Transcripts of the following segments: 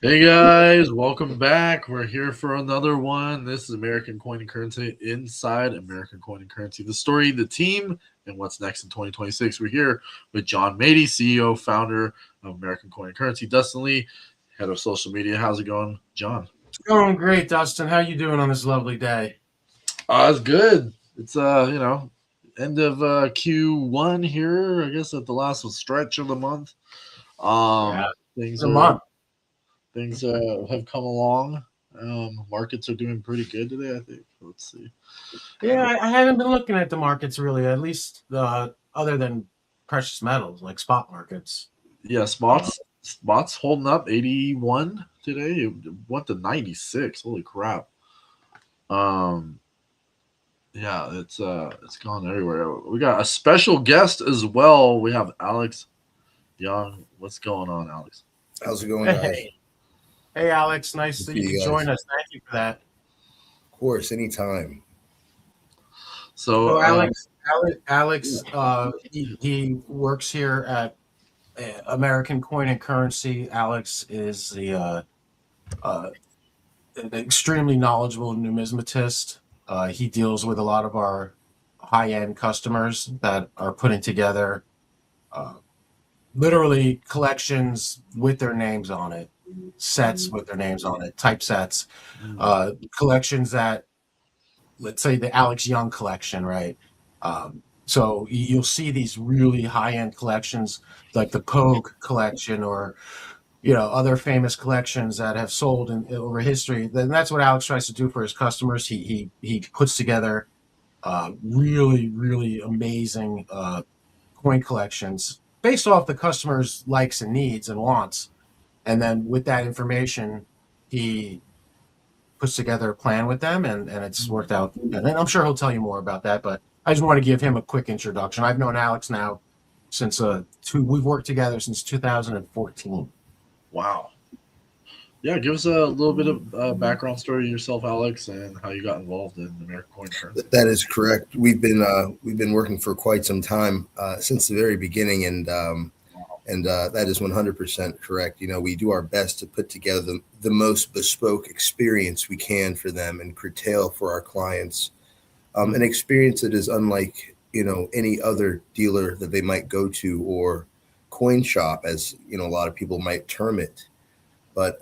Hey guys, welcome back. We're here for another one. This is American Coin and Currency inside American Coin and Currency. The story, the team, and what's next in 2026. We're here with John Mady, CEO, founder of American Coin and Currency. Dustin Lee, head of social media. How's it going, John? It's going great, Dustin. How you doing on this lovely day? It's good. It's end of Q1 here. I guess at the last stretch of the month. Yeah, Things it's a are month. things have come along. Markets are doing pretty good today, I think. Let's see. Yeah, I haven't been looking at the markets really, at least other than precious metals like spot markets. Yeah, Uh, spots holding up 81 today. It went to 96. Holy crap. Um yeah, it's gone everywhere. We got a special guest as well. We have Alex Young. What's going on, Alex? How's it going, guys? hey, hey, Alex, nice Good to that see you could you guys. join us. Thank you for that. Of course, anytime. So So, Alex, he works here at American Coin and Currency. Alex is uh, an extremely knowledgeable numismatist. He deals with a lot of our high-end customers that are putting together uh, literally collections with their names on it, sets with their names on it, typesets, collections that, let's say, the 𝐀𝐦𝐤𝐝 collection, right? So you'll see these really high-end collections like the Pogue collection or other famous collections that have sold over history. Then that's what Alex tries to do for his customers. He puts together really amazing coin collections based off the customer's likes and needs and wants. And then with that information, he puts together a plan with them, and it's worked out. And I'm sure he'll tell you more about that. But I just want to give him a quick introduction. I've known Alex now since we've worked together since 2014. wow. Yeah, give us a little bit of background story of yourself, Alex, and how you got involved in American Coin Currency. That is correct. We've been working for quite some time since the very beginning, and that is 100% correct. We do our best to put together the most bespoke experience we can for them and curtail for our clients an experience that is unlike any other dealer that they might go to or coin shop, as a lot of people might term it. But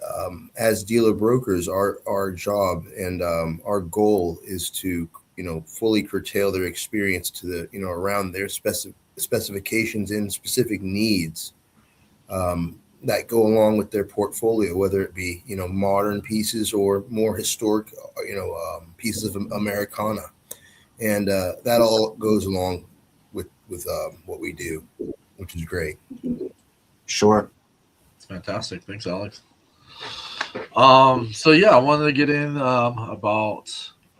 as dealer brokers, our job and our goal is to fully curtail their experience to the around their specifications and specific needs that go along with their portfolio, whether it be modern pieces or more historic pieces of Americana, and that all goes along with what we do, which is great. Sure. It's fantastic. Thanks, Alex. So yeah, I wanted to get in about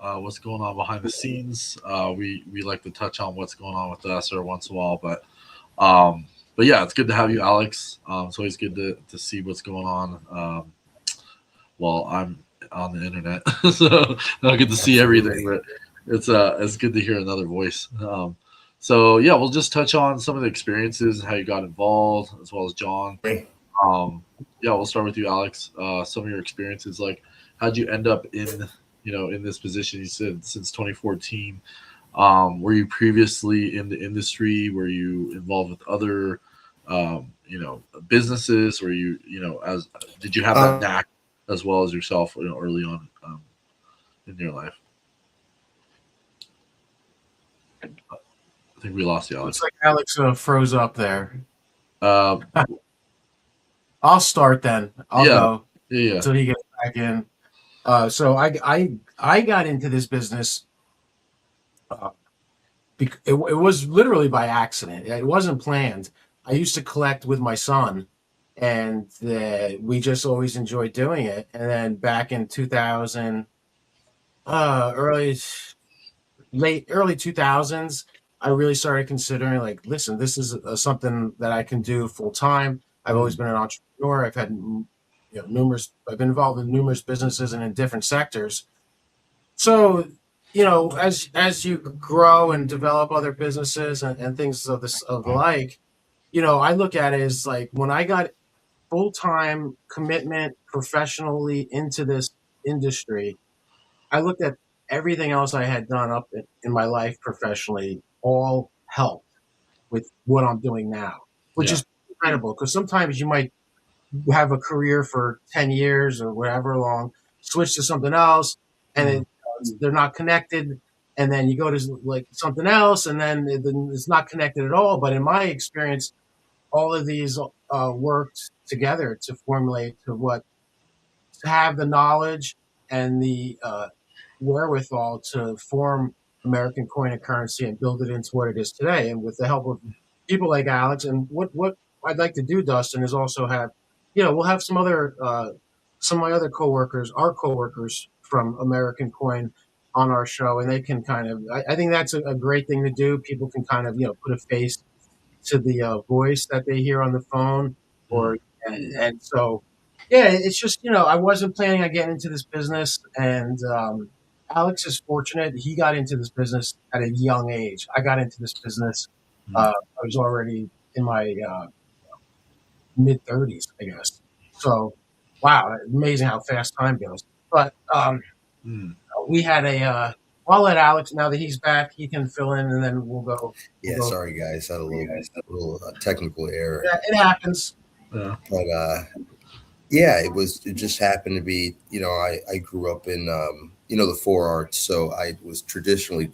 what's going on behind the scenes. We like to touch on what's going on with us every once in a while, but yeah, it's good to have you, Alex. It's always good to see what's going on. While I'm on the internet, so I don't get to see everything, Absolutely. but it's good to hear another voice. So yeah, we'll just touch on some of the experiences and how you got involved, as well as John. Um, yeah, we'll start with you, Alex. Some of your experiences, like how'd you end up in this position? You said since 2014. Were you previously in the industry? Were you involved with other, businesses? Were you, as did you have that Um, knack as well as yourself, early on in your life? I think we lost you, Looks Alex. like Alex froze up there. Uh, I'll start then. I'll yeah, go yeah, until he gets back in. So I got into this business. Uh, it was literally by accident. It wasn't planned. I used to collect with my son, and we just always enjoyed doing it. And then back in 2000, early late early 2000s, I really started considering, like, listen, this is something that I can do full time. I've always mm, been an entrepreneur. I've had numerous. I've been involved in numerous businesses and in different sectors. So, as you grow and develop other businesses and things of the like, I look at it as like when I got full time commitment professionally into this industry, I looked at everything else I had done up in my life professionally, all helped with what I'm doing now, which Yeah. is incredible. Because sometimes you might have a career for 10 years or whatever long, switch to something else, and they're not connected. And then you go to like something else, and then it's not connected at all. But in my experience, all of these worked together to formulate to have the knowledge and the wherewithal to form American coin and currency and build it into what it is today. And with the help of people like Alex, and what I'd like to do, Dustin, is also have, we'll have some of my other coworkers, our coworkers from American Coin on our show, and they can kind of, I think that's a great thing to do. People can kind of, put a face to the voice that they hear on the phone, or and so yeah, it's just I wasn't planning on getting into this business, and Alex is fortunate. He got into this business at a young age. I got into this business. I was already in my mid 30s, I guess. So, wow, amazing how fast time goes. But we had a. I'll let Alex, now that he's back, he can fill in, and then we'll go. Yeah, sorry guys, had a little technical error. Yeah, it happens. Yeah. But yeah, it just happened to be, I grew up in the four arts, so I was traditionally,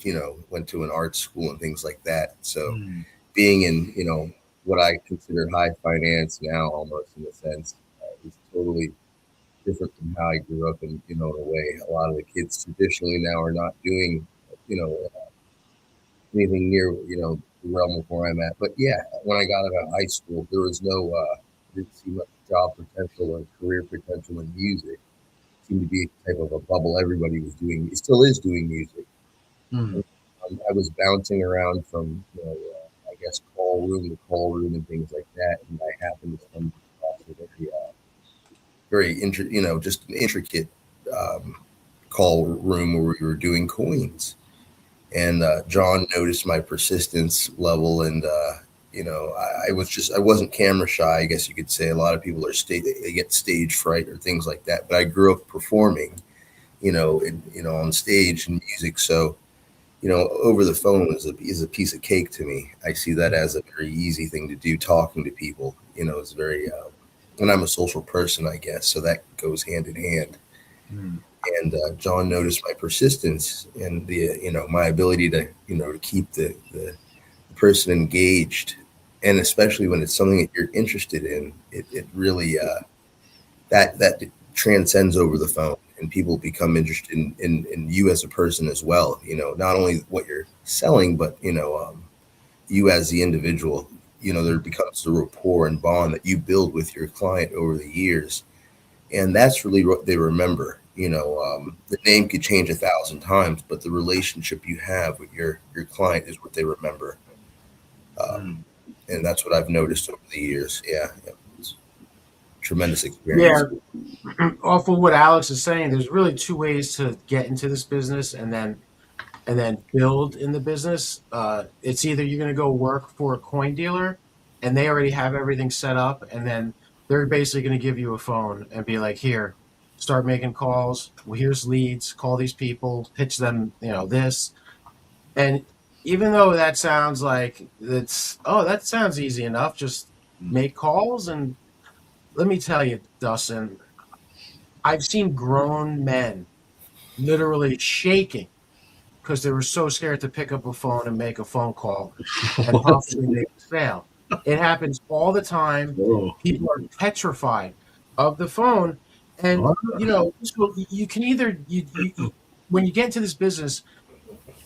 went to an art school and things like that. So being in, what I consider high finance now, almost in a sense, is totally different from how I grew up. And in a way, a lot of the kids traditionally now are not doing anything near the realm of where I'm at. But yeah, when I got out of high school, there was no didn't see much job potential or career potential in music. It seemed to be a type of a bubble. Everybody was doing, it still is doing music. I was bouncing around from I guess call room to call room and things like that, and I happened to stumble across a very just an intricate call room where we were doing coins. And John noticed my persistence level, and I wasn't camera shy, I guess you could say. A lot of people they get stage fright or things like that. But I grew up performing, on stage and music. So, over the phone is a piece of cake to me. I see that as a very easy thing to do. Talking to people, it's very, and I'm a social person, I guess. So that goes hand in hand. And John noticed my persistence and my ability to to keep the person engaged, and especially when it's something that you're interested in, it really that transcends over the phone, and people become interested in you as a person as well. Not only what you're selling, but you as the individual. There becomes the rapport and bond that you build with your client over the years, and that's really what they remember. The name could change 1,000 times, but the relationship you have with your client is what they remember. And that's what I've noticed over the years. Yeah. It's tremendous experience. Yeah. Off of what Alex is saying, there's really two ways to get into this business and then build in the business. It's either you're going to go work for a coin dealer and they already have everything set up, and then they're basically going to give you a phone and be like, here, start making calls. Well, here's leads. Call these people, pitch them, this. And even though that sounds like that sounds easy enough, just make calls. And let me tell you, Dustin, I've seen grown men literally shaking because they were so scared to pick up a phone and make a phone call and possibly make a sale. It happens all the time. People are petrified of the phone. And, you can either, when you get into this business,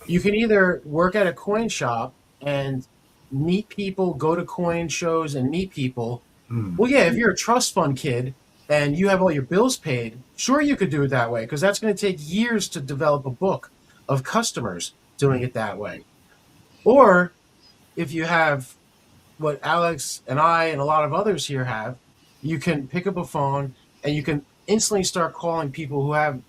you can either work at a coin shop and meet people, go to coin shows and meet people. Well, yeah, if you're a trust fund kid and you have all your bills paid, sure, you could do it that way, because that's going to take years to develop a book of customers doing it that way. Or if you have what Alex and I and a lot of others here have, you can pick up a phone and you can instantly start calling people who have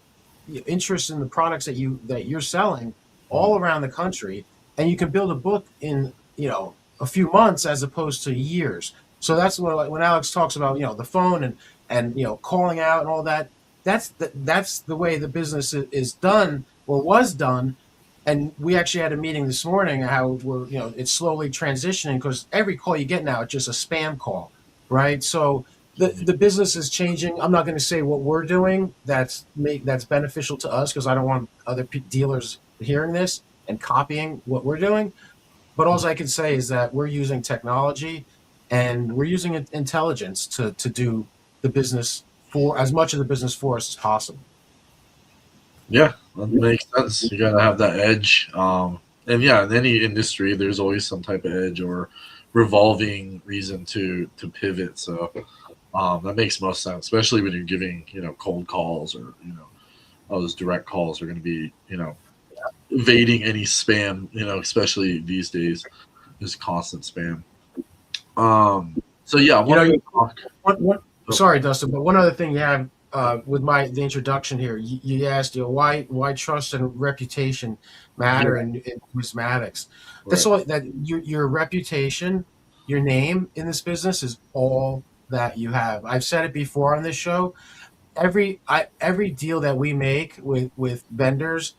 interest in the products that you're selling all around the country, and you can build a book in a few months as opposed to years. So that's what, when Alex talks about the phone and and calling out and all that. That's the way the business is done or was done. And we actually had a meeting this morning how we're it's slowly transitioning, because every call you get now it's just a spam call, right? So the business is changing. I'm not going to say what we're doing that's beneficial to us, because I don't want other dealers hearing this and copying what we're doing. But all I can say is that we're using technology and we're using intelligence to do the business, for as much of the business for us as possible. Yeah, that makes sense. You gotta have that edge. And yeah, in any industry, there's always some type of edge or revolving reason to pivot. So that makes most sense, especially when you're giving cold calls, or those direct calls are going to be evading any spam. Especially these days, there's constant spam. So yeah, I want to talk. Sorry, Dustin, but one other thing you have with the introduction here, you asked why trust and reputation matter in numismatics. That's all. That your reputation, your name in this business is all that you have. I've said it before on this show. Every deal that we make with vendors,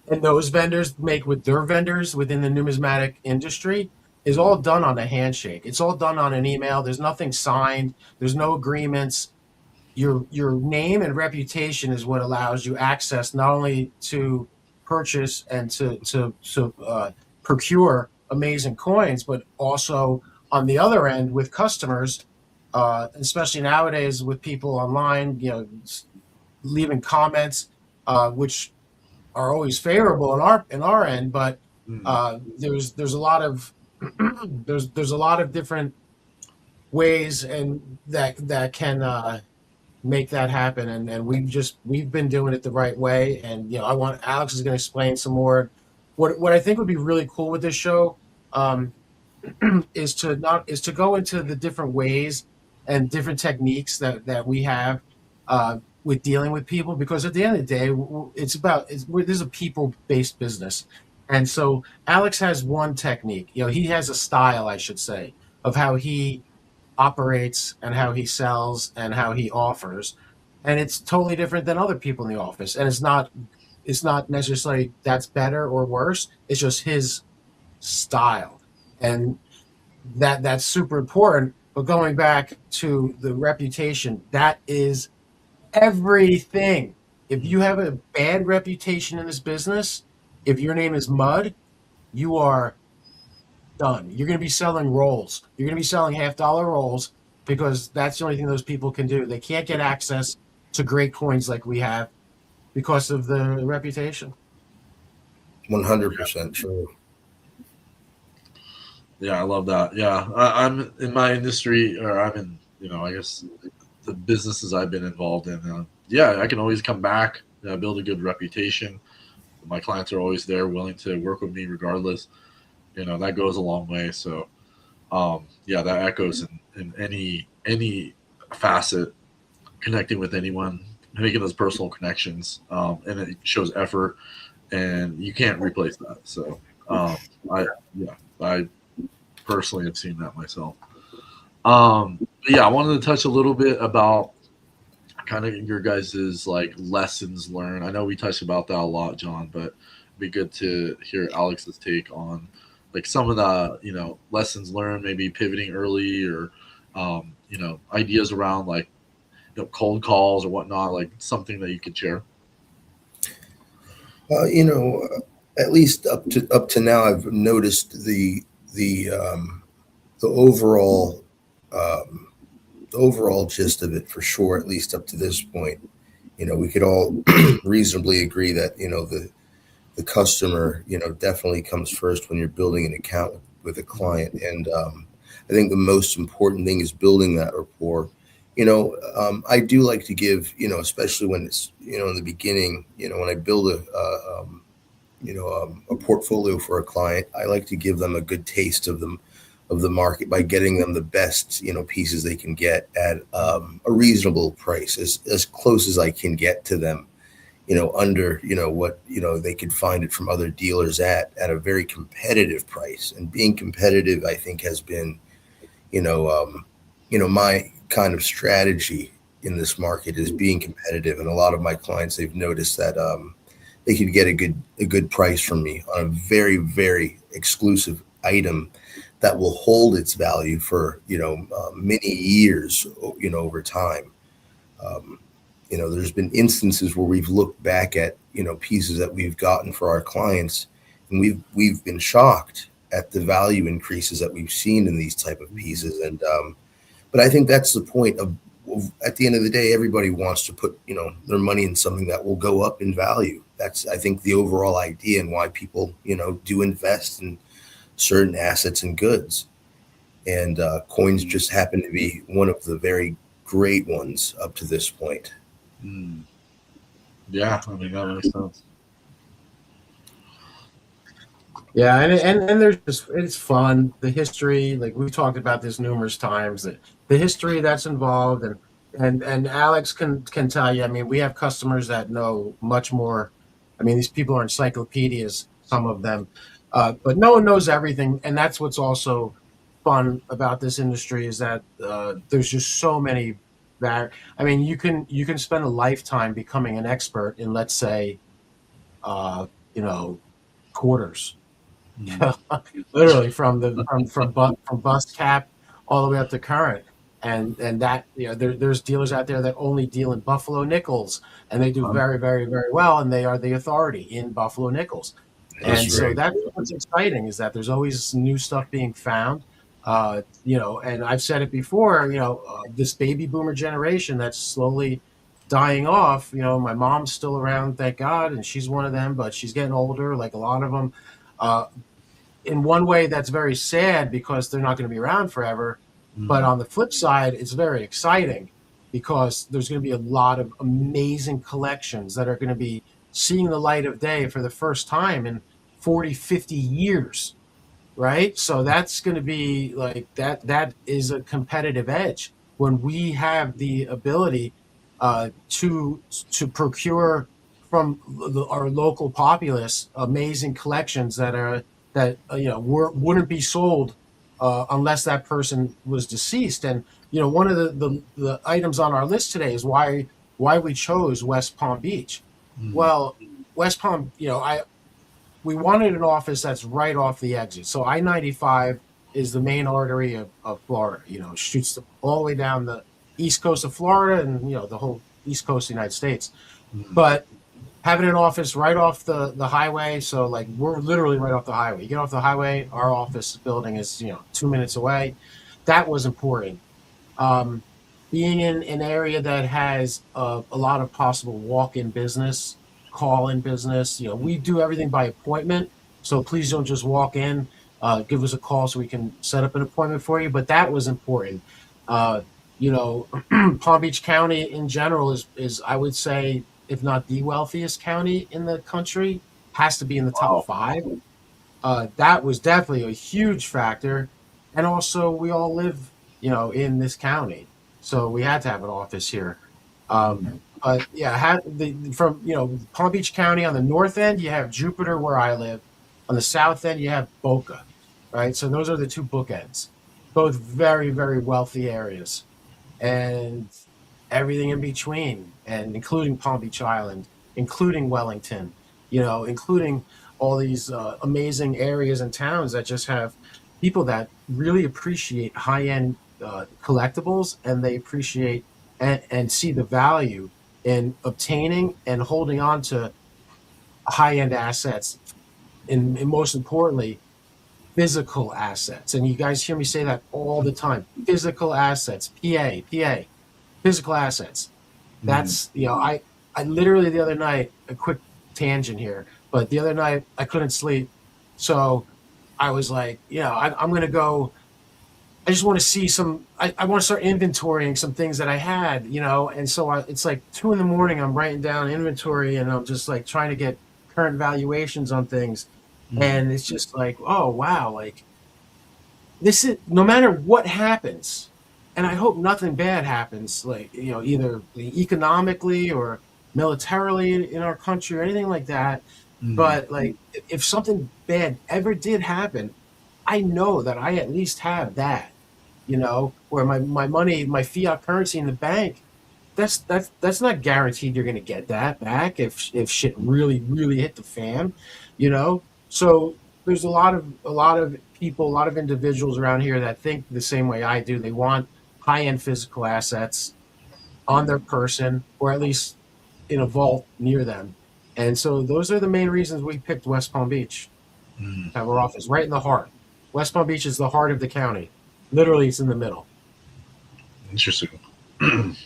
and those vendors make with their vendors within the numismatic industry, is all done on a handshake. It's all done on an email. There's nothing signed. There's no agreements. Your name and reputation is what allows you access not only to purchase and to procure amazing coins, but also on the other end with customers, especially nowadays with people online, leaving comments, which are always favorable in our end, but there's a lot of there's a lot of different ways and that can make that happen, and we've been doing it the right way. And Alex is going to explain some more. What I think would be really cool with this show is to go into the different ways and different techniques that we have with dealing with people, because at the end of the day, this is a people-based business. And so Alex has one technique. He has a style, I should say, of how he operates and how he sells and how he offers, and it's totally different than other people in the office. And it's not necessarily that's better or worse. It's just his style, and that's super important. But going back to the reputation, that is everything. If you have a bad reputation in this business, if your name is Mud, you are done. You're going to be selling rolls. You're going to be selling $50 rolls, because that's the only thing those people can do. They can't get access to great coins like we have because of the reputation. 100% true. Yeah, I love that. Yeah, I'm in my industry, or I'm in, I guess the businesses I've been involved in. I can always come back, build a good reputation. My clients are always there, willing to work with me regardless. That goes a long way. So, that echoes in any facet, connecting with anyone, making those personal connections, and it shows effort, and you can't replace that. So, I personally have seen that myself. I wanted to touch a little bit about kind of your guys's lessons learned. I know we touched about that a lot, John, but it'd be good to hear Alex's take on some of the lessons learned, maybe pivoting early, or ideas around cold calls or whatnot, something that you could share. At least up to now, I've noticed the overall gist of it, for sure, at least up to this point. We could all reasonably agree that the customer definitely comes first when you're building an account with a client. And I think the most important thing is building that rapport. I do like to give, especially when it's in the beginning, when I build a portfolio for a client, I like to give them a good taste of the market by getting them the best pieces they can get at a reasonable price, as close as I can get to them, under what they could find it from other dealers at a very competitive price. And being competitive, I think, has been my kind of strategy in this market is being competitive. And a lot of my clients, they've noticed that they could get a good price from me on a very, very exclusive item that will hold its value for, many years, over time. There's been instances where we've looked back at, pieces that we've gotten for our clients, and we've been shocked at the value increases that we've seen in these type of pieces. And but I think that's the point of at the end of the day, everybody wants to put, their money in something that will go up in value. That's, I think, the overall idea and why people, do invest in certain assets and goods. And coins just happen to be one of the very great ones up to this point. Mm. Yeah, I mean, that makes sense. Yeah, and there's just, it's fun. The history, like we've talked about this numerous times, that the history that's involved, and Alex can tell you. I mean, we have customers that know much more. I mean, these people are encyclopedias, some of them, but no one knows everything, and that's what's also fun about this industry is that there's just so many. I mean, you can spend a lifetime becoming an expert in, let's say, quarters. Literally from bust cap all the way up to current, and that there's dealers out there that only deal in Buffalo nickels, and they do very, very, very well, and they are the authority in Buffalo nickels. And so that's what's exciting, is that there's always new stuff being found. And I've said it before, this baby boomer generation that's slowly dying off. My mom's still around, thank God, and she's one of them, but she's getting older, like a lot of them. In one way, that's very sad because they're not going to be around forever. Mm-hmm. But on the flip side, it's very exciting because there's going to be a lot of amazing collections that are going to be seeing the light of day for the first time in 40, 50 years, right? So that's going to be like that is a competitive edge when we have the ability to procure from our local populace amazing collections that wouldn't be sold unless that person was deceased. And one of the items on our list today is why we chose West Palm Beach. Mm-hmm. Well, West Palm, we wanted an office that's right off the exit. So I-95 is the main artery of Florida. Shoots all the way down the east coast of Florida and the whole east coast of the United States. Mm-hmm. But having an office right off the highway, so like we're literally right off the highway. You get off the highway, our office building is 2 minutes away. That was important. Being in an area that has a lot of possible walk-in business, call-in business. We do everything by appointment, so please don't just walk in. Give us a call so we can set up an appointment for you. But that was important. Palm Beach County in general is I would say, if not the wealthiest county in the country, has to be in the top 5. That was definitely a huge factor. And also we all live, in this county. So we had to have an office here. But yeah, from Palm Beach County on the north end, you have Jupiter where I live. On the south end, you have Boca, right? So those are the two bookends. Both very, very wealthy areas. And everything in between, and including Palm Beach Island, including Wellington, including all these amazing areas and towns that just have people that really appreciate high-end collectibles, and they appreciate and see the value in obtaining and holding on to high-end assets, and most importantly, physical assets. And you guys hear me say that all the time. Physical assets, PA. Physical assets. That's, I literally the other night, a quick tangent here, but the other night I couldn't sleep. So I was like, I'm going to go, I just want to see I want to start inventorying some things that I had, and so it's like 2 a.m. I'm writing down inventory, and I'm just like trying to get current valuations on things. Mm-hmm. And it's just like, oh, wow. Like this is, no matter what happens, and I hope nothing bad happens, like, either economically or militarily in our country or anything like that. Mm-hmm. But like, if something bad ever did happen, I know that I at least have that, where my money, my fiat currency in the bank that's not guaranteed you're going to get that back if shit really hit the fan, you know. So there's a lot of people, a lot of individuals around here that think the same way I do. They want high end physical assets on their person, or at least in a vault near them. And so those are the main reasons we picked West Palm Beach Mm, to have our office, right in the heart. West Palm Beach is the heart of the county. Literally, it's in the middle. interesting.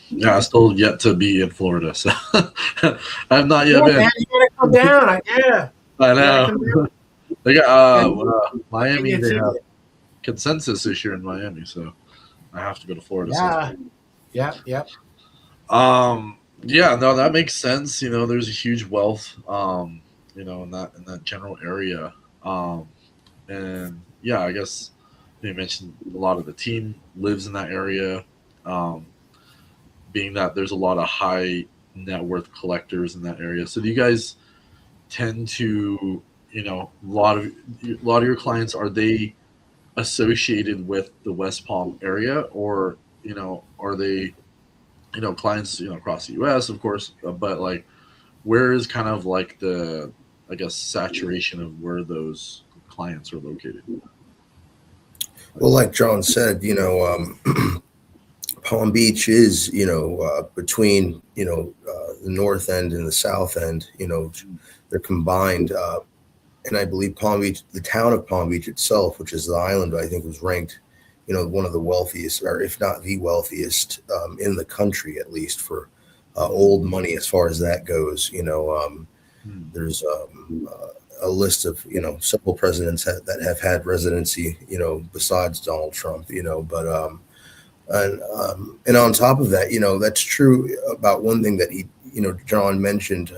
Yeah, I still yet to be in Florida, so I have not yet Yeah, been. man, you gotta come down. Yeah, I you gotta know. come down. They got And Miami. get They to have it. consensus this year in Miami, so I have to go to Florida. Yeah, yeah. Yeah, no, that makes sense. You know, there's a huge wealth, you know, in that general area. Um, and yeah, I guess you mentioned a lot of the team lives in that area. Um, being that there's a lot of high net worth collectors in that area. So do you guys tend to, you know, a lot of your clients, are they associated with the West Palm area, or you know, are they, you know, clients, you know, across the US, of course, but like where is kind of like the, I guess, saturation of where those clients are located? Well, like John said, Palm Beach is, between, the north end and the south end, they're combined. And I believe Palm Beach, the town of Palm Beach itself, which is the island, I think was ranked, one of the wealthiest, or if not the wealthiest, in the country, at least for old money as far as that goes. Hmm. There's a list of, several presidents that have had residency, besides Donald Trump, but and on top of that, that's true about one thing that John mentioned.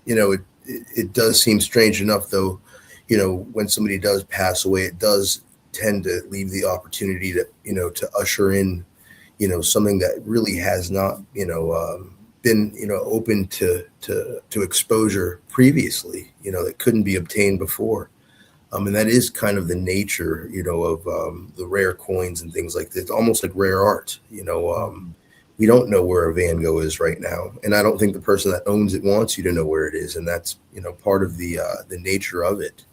It does seem strange enough, though, when somebody does pass away, it does tend to leave the opportunity to, to usher in, something that really has not, been, open to exposure previously, that couldn't be obtained before. And that is kind of the nature, of the rare coins and things like this. It's almost like rare art. We don't know where a Van Gogh is right now, and I don't think the person that owns it wants you to know where it is, and that's part of the nature of it.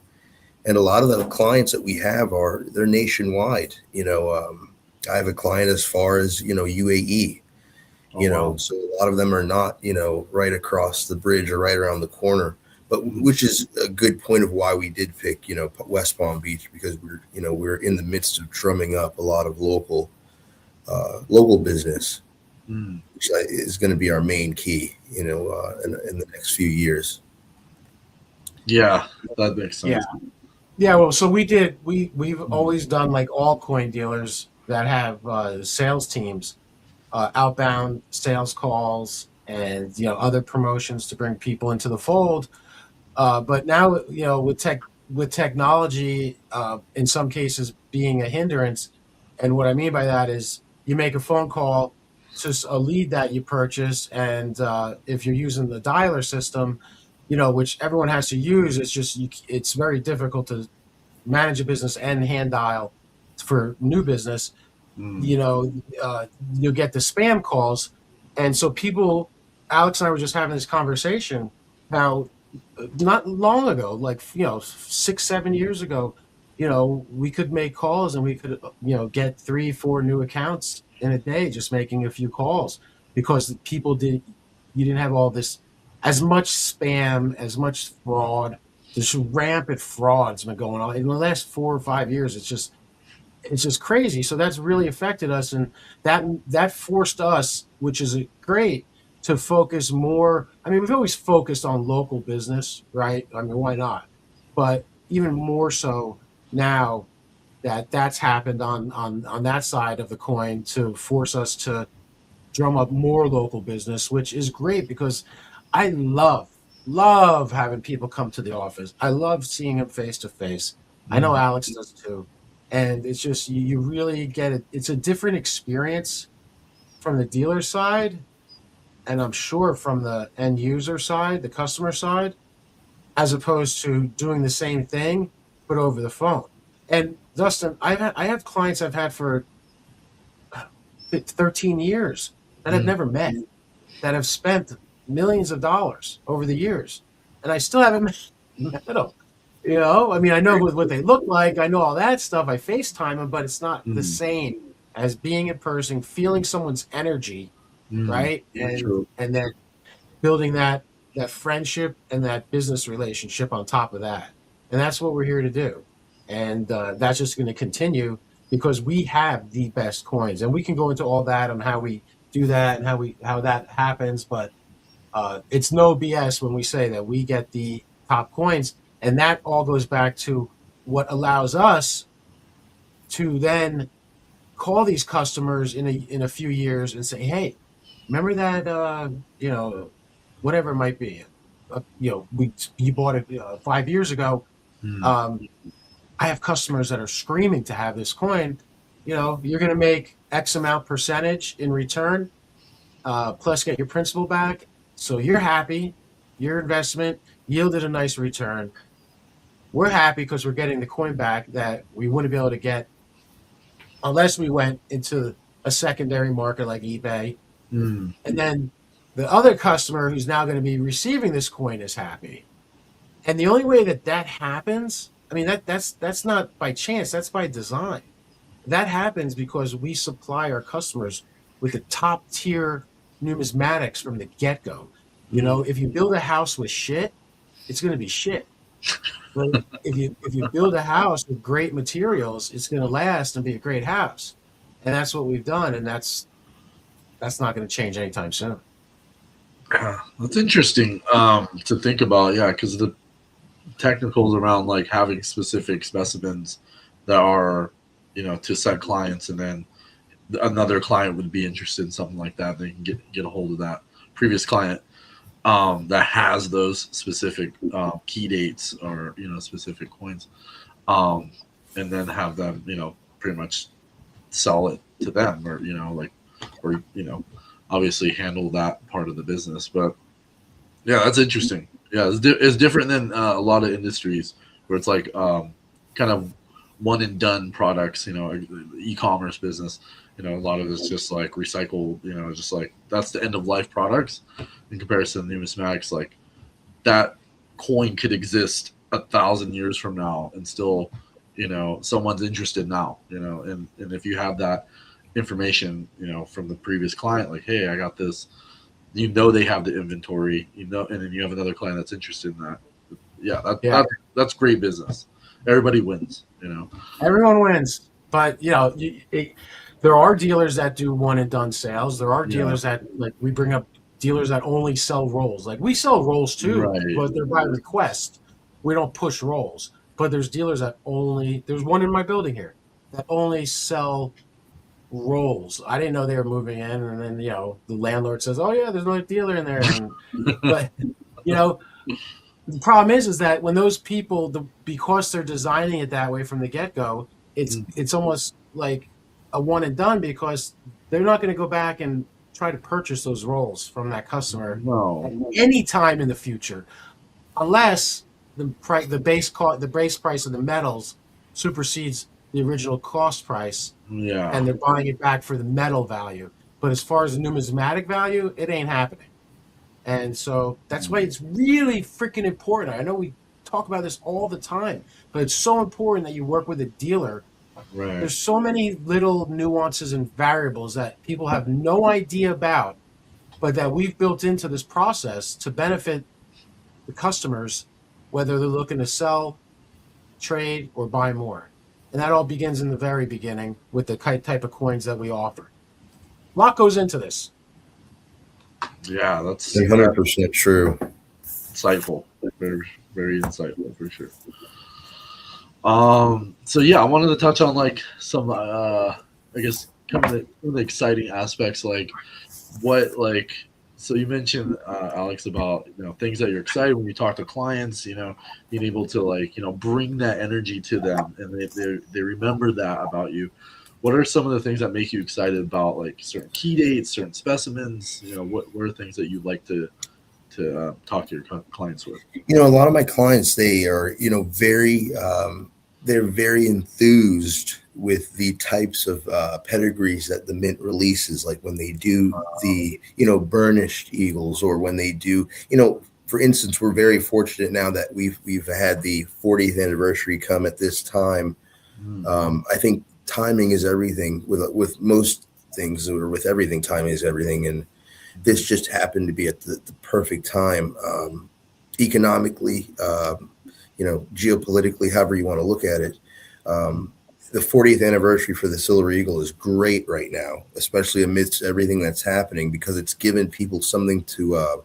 And a lot of the clients that we have they're nationwide. I have a client as far as UAE. Oh, wow. So a lot of them are not right across the bridge or right around the corner, but which is a good point of why we did pick West Palm Beach, because we're in the midst of drumming up a lot of local business, Mm. which is going to be our main key in the next few years. Yeah, that makes sense. Yeah, well, so we've always done like all coin dealers that have sales teams, outbound sales calls, and other promotions to bring people into the fold. But now with technology, in some cases being a hindrance, and what I mean by that is you make a phone call to a lead that you purchase, and if you're using the dialer system, which everyone has to use, it's very difficult to manage a business and hand dial for new business. Mm. you know you'll get the spam calls, and so people, Alex and I were just having this conversation how not long ago, like 6-7 years ago, we could make calls and we could get 3-4 new accounts in a day just making a few calls, because the people did you didn't have all this, as much spam, as much fraud. This rampant fraud's been going on in the last 4 or 5 years. It's just crazy. So that's really affected us, and that forced us, which is great, to focus more. I mean, we've always focused on local business, right? I mean, why not? But even more so now that that's happened on that side of the coin, to force us to drum up more local business, which is great because I love having people come to the office. I love seeing them face to face. I know Mm. Alex does too. And it's just you really get it. It's a different experience from the dealer side, and I'm sure from the end user side, the customer side, as opposed to doing the same thing but over the phone. And Dustin, I have clients I've had for 13 years, that I've never met, that have spent millions of dollars over the years, and I still haven't met them. You know, I mean, I know what they look like. I know all that stuff. I FaceTime them, but it's not the same as being in person, feeling someone's energy, right? And then building that friendship and that business relationship on top of that. And that's what we're here to do. And that's just going to continue because we have the best coins. And we can go into all that on how we do that and how that happens. But it's no BS when we say that we get the top coins. And that all goes back to what allows us to then call these customers in a few years and say, hey, remember that, you know, whatever it might be, you know, you bought it 5 years ago. I have customers that are screaming to have this coin. You know, you're going to make X amount percentage in return, plus get your principal back. So you're happy. Your investment yielded a nice return. We're happy because we're getting the coin back that we wouldn't be able to get unless we went into a secondary market like eBay. And then the other customer who's now going to be receiving this coin is happy. And the only way that happens, I mean, that's not by chance, that's by design. That happens because we supply our customers with the top tier numismatics from the get-go. You know, if you build a house with shit, it's going to be shit. But if you build a house with great materials, it's going to last and be a great house. And that's what we've done, and that's not going to change anytime soon. That's interesting to think about, yeah, because the technicals around like having specific specimens that are, you know, to set clients, and then another client would be interested in something like that. They can get a hold of that previous client that has those specific key dates or, you know, specific coins, and then have them, you know, pretty much sell it to them, or, you know, like, or, you know, obviously handle that part of the business. But yeah, that's interesting. Yeah, it's different than a lot of industries where it's like kind of one and done products, you know, e-commerce business, you know, a lot of it's just like recycle, you know, just like that's the end of life products in comparison to numismatics. Like that coin could exist 1,000 years from now and still, you know, someone's interested now, you know, and if you have that information, you know, from the previous client, like, hey, I got this, you know, they have the inventory, you know, and then you have another client that's interested in that. Yeah, that's great business. Everybody wins, you know. Everyone wins, but you know, there are dealers that do one and done sales. There are dealers that, like, we bring up dealers that only sell rolls. Like, we sell rolls too, right, but they're by request. We don't push rolls. But there's dealers that only, there's one in my building here that only sell rolls. I didn't know they were moving in, and then, you know, the landlord says, "Oh yeah, there's another dealer in there." And, but you know, the problem is that when those people, because they're designing it that way from the get-go, it's almost like a one and done, because they're not going to go back and try to purchase those rolls from that customer any time in the future, unless the base price of the metals supersedes the original cost price, and they're buying it back for the metal value. But as far as the numismatic value, it ain't happening. And so that's why it's really freaking important. I know we talk about this all the time, but it's so important that you work with a dealer. Right. There's so many little nuances and variables that people have no idea about, but that we've built into this process to benefit the customers, whether they're looking to sell, trade, or buy more. And that all begins in the very beginning with the type of coins that we offer. A lot goes into this. Yeah, that's 100% true. Insightful. Very, very insightful for sure. So yeah, I wanted to touch on like some I guess kind of the exciting aspects, like what, like, so you mentioned Alex, about, you know, things that you're excited when you talk to clients, you know, being able to, like, you know, bring that energy to them, and they remember that about you. What are some of the things that make you excited about, like, certain key dates, certain specimens? You know, what are things that you'd like to talk to your clients with? You know, a lot of my clients, they are, you know, very they're very enthused with the types of pedigrees that the mint releases, like when they do the, burnished eagles, or when they do, for instance, we're very fortunate now that we've had the 40th anniversary come at this time. I think timing is everything with most things, or with everything. Timing is everything, and this just happened to be at the perfect time, economically, geopolitically, however you want to look at it. The 40th anniversary for the Silver Eagle is great right now, especially amidst everything that's happening, because it's given people something to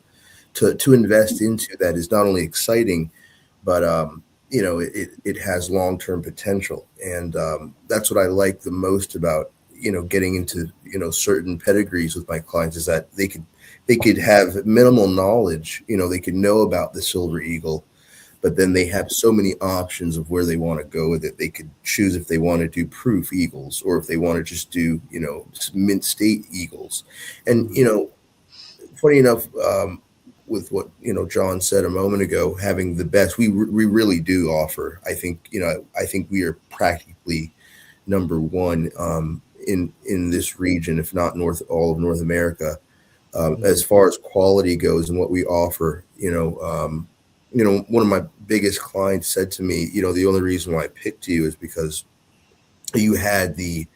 invest into that is not only exciting, but it has long-term potential. And that's what I like the most about getting into certain pedigrees with my clients, is that they could have minimal knowledge. They could know about the Silver Eagle, but then they have so many options of where they want to go with it. They could choose if they want to do proof eagles, or if they want to just do mint state eagles. And funny enough, with what John said a moment ago, having the best, we really do offer. I think we are practically number one in this region, if not all of North America, as far as quality goes and what we offer. One of my biggest clients said to me, the only reason why I picked you is because you had the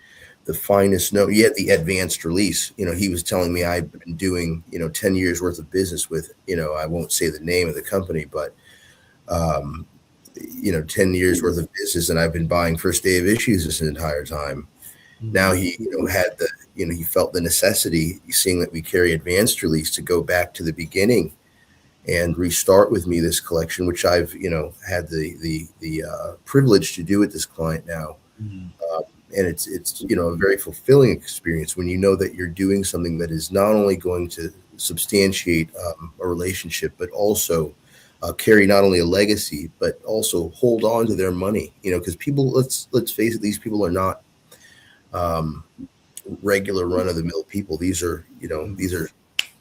finest note, you had the advanced release. He was telling me I've been doing 10 years worth of business with, I won't say the name of the company, but 10 years worth of business, and I've been buying first day of issues this entire time. Now he had he felt the necessity, seeing that we carry advanced release, to go back to the beginning and restart with me this collection, which I've had the privilege to do with this client now. And it's a very fulfilling experience when you know that you're doing something that is not only going to substantiate a relationship, but also carry not only a legacy, but also hold on to their money. Because people, let's face it, these people are not regular run of the mill people. These are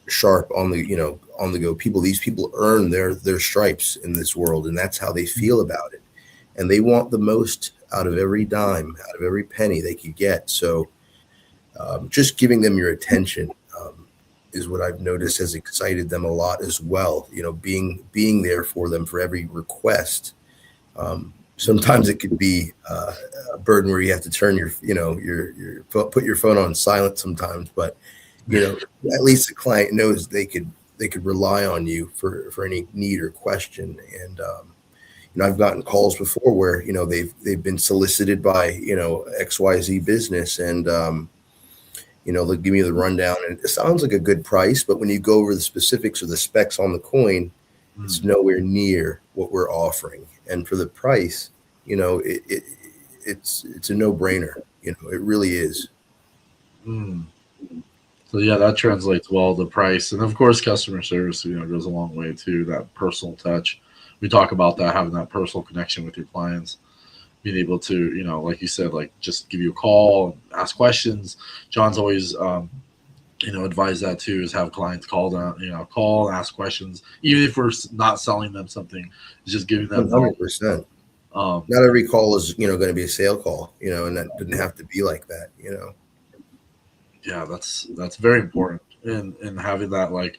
sharp on the go people. These people earn their stripes in this world, and that's how they feel about it. And they want the most out of every dime, out of every penny they could get. So just giving them your attention is what I've noticed has excited them a lot as well. Being there for them for every request. Sometimes it could be a burden where you have to turn put your phone on silent sometimes, but at least the client knows they could rely on you for any need or question. And I've gotten calls before where they've been solicited by XYZ business, and they'll give me the rundown, and it sounds like a good price, but when you go over the specifics or the specs on the coin, it's nowhere near what we're offering. And for the price, it's a no-brainer. It really is. So yeah, that translates well, the price, and of course customer service goes a long way too. That personal touch, we talk about that, having that personal connection with your clients, being able to like you said, like just give you a call and ask questions. John's always advise that too, is have clients call and ask questions, even if we're not selling them something. It's just giving them 100%. Not every call is going to be a sale call, and that didn't have to be like that. Yeah, that's very important, and having that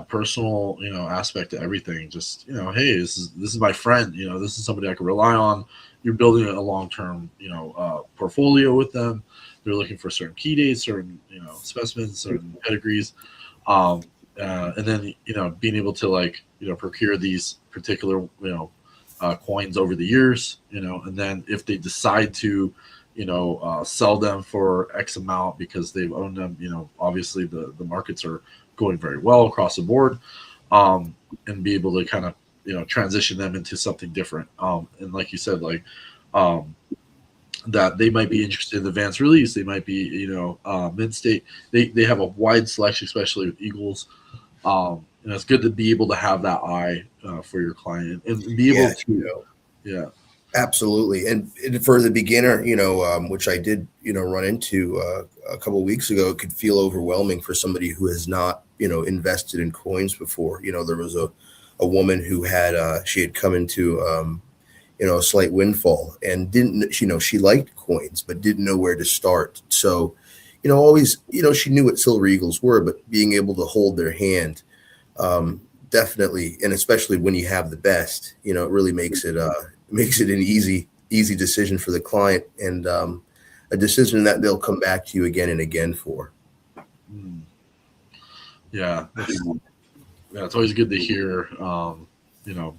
personal aspect to everything. Just hey, this is my friend. This is somebody I can rely on. You're building a long-term portfolio with them. They're looking for certain key dates, certain specimens, certain pedigrees, and then being able to procure these particular coins over the years, and then if they decide to sell them for X amount because they've owned them, obviously the markets are going very well across the board, and be able to kind of transition them into something different, and like you said, that they might be interested in advanced release, they might be mint state, they have a wide selection, especially with eagles, and it's good to be able to have that eye for your client and be able to Absolutely. And for the beginner, which I did, run into a couple of weeks ago, it could feel overwhelming for somebody who has not, invested in coins before. There was a woman who had, she had come into, a slight windfall, and didn't, she liked coins, but didn't know where to start. So, always, she knew what Silver Eagles were, but being able to hold their hand, definitely, and especially when you have the best, it really makes it an easy decision for the client, and a decision that they'll come back to you again and again for. Yeah, it's always good to hear.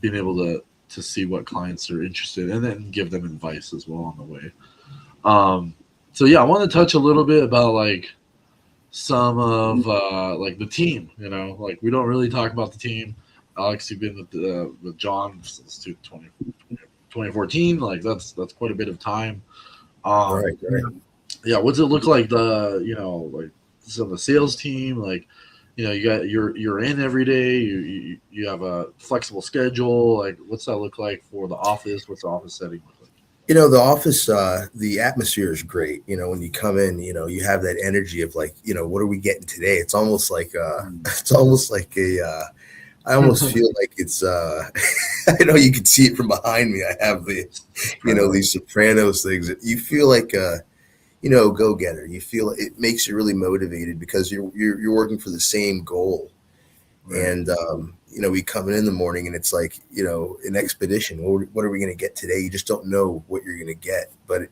Being able to see what clients are interested in, and then give them advice as well on the way. So yeah, I want to touch a little bit about like some of like the team. Like we don't really talk about the team. Alex, you've been with John since 2014. Like that's quite a bit of time. Right. Yeah, what's it look like like some of the sales team? Like, you're in every day. You have a flexible schedule. Like, what's that look like for the office? What's the office setting look like? The office, the atmosphere is great. When you come in, you have that energy of like, what are we getting today? It's almost like I almost feel like it's I know you can see it from behind me. I have the these Sopranos things. You feel like go-getter. You feel it makes you really motivated because you're working for the same goal. Right. And we come in the morning and it's like an expedition. What are we going to get today? You just don't know what you're going to get, but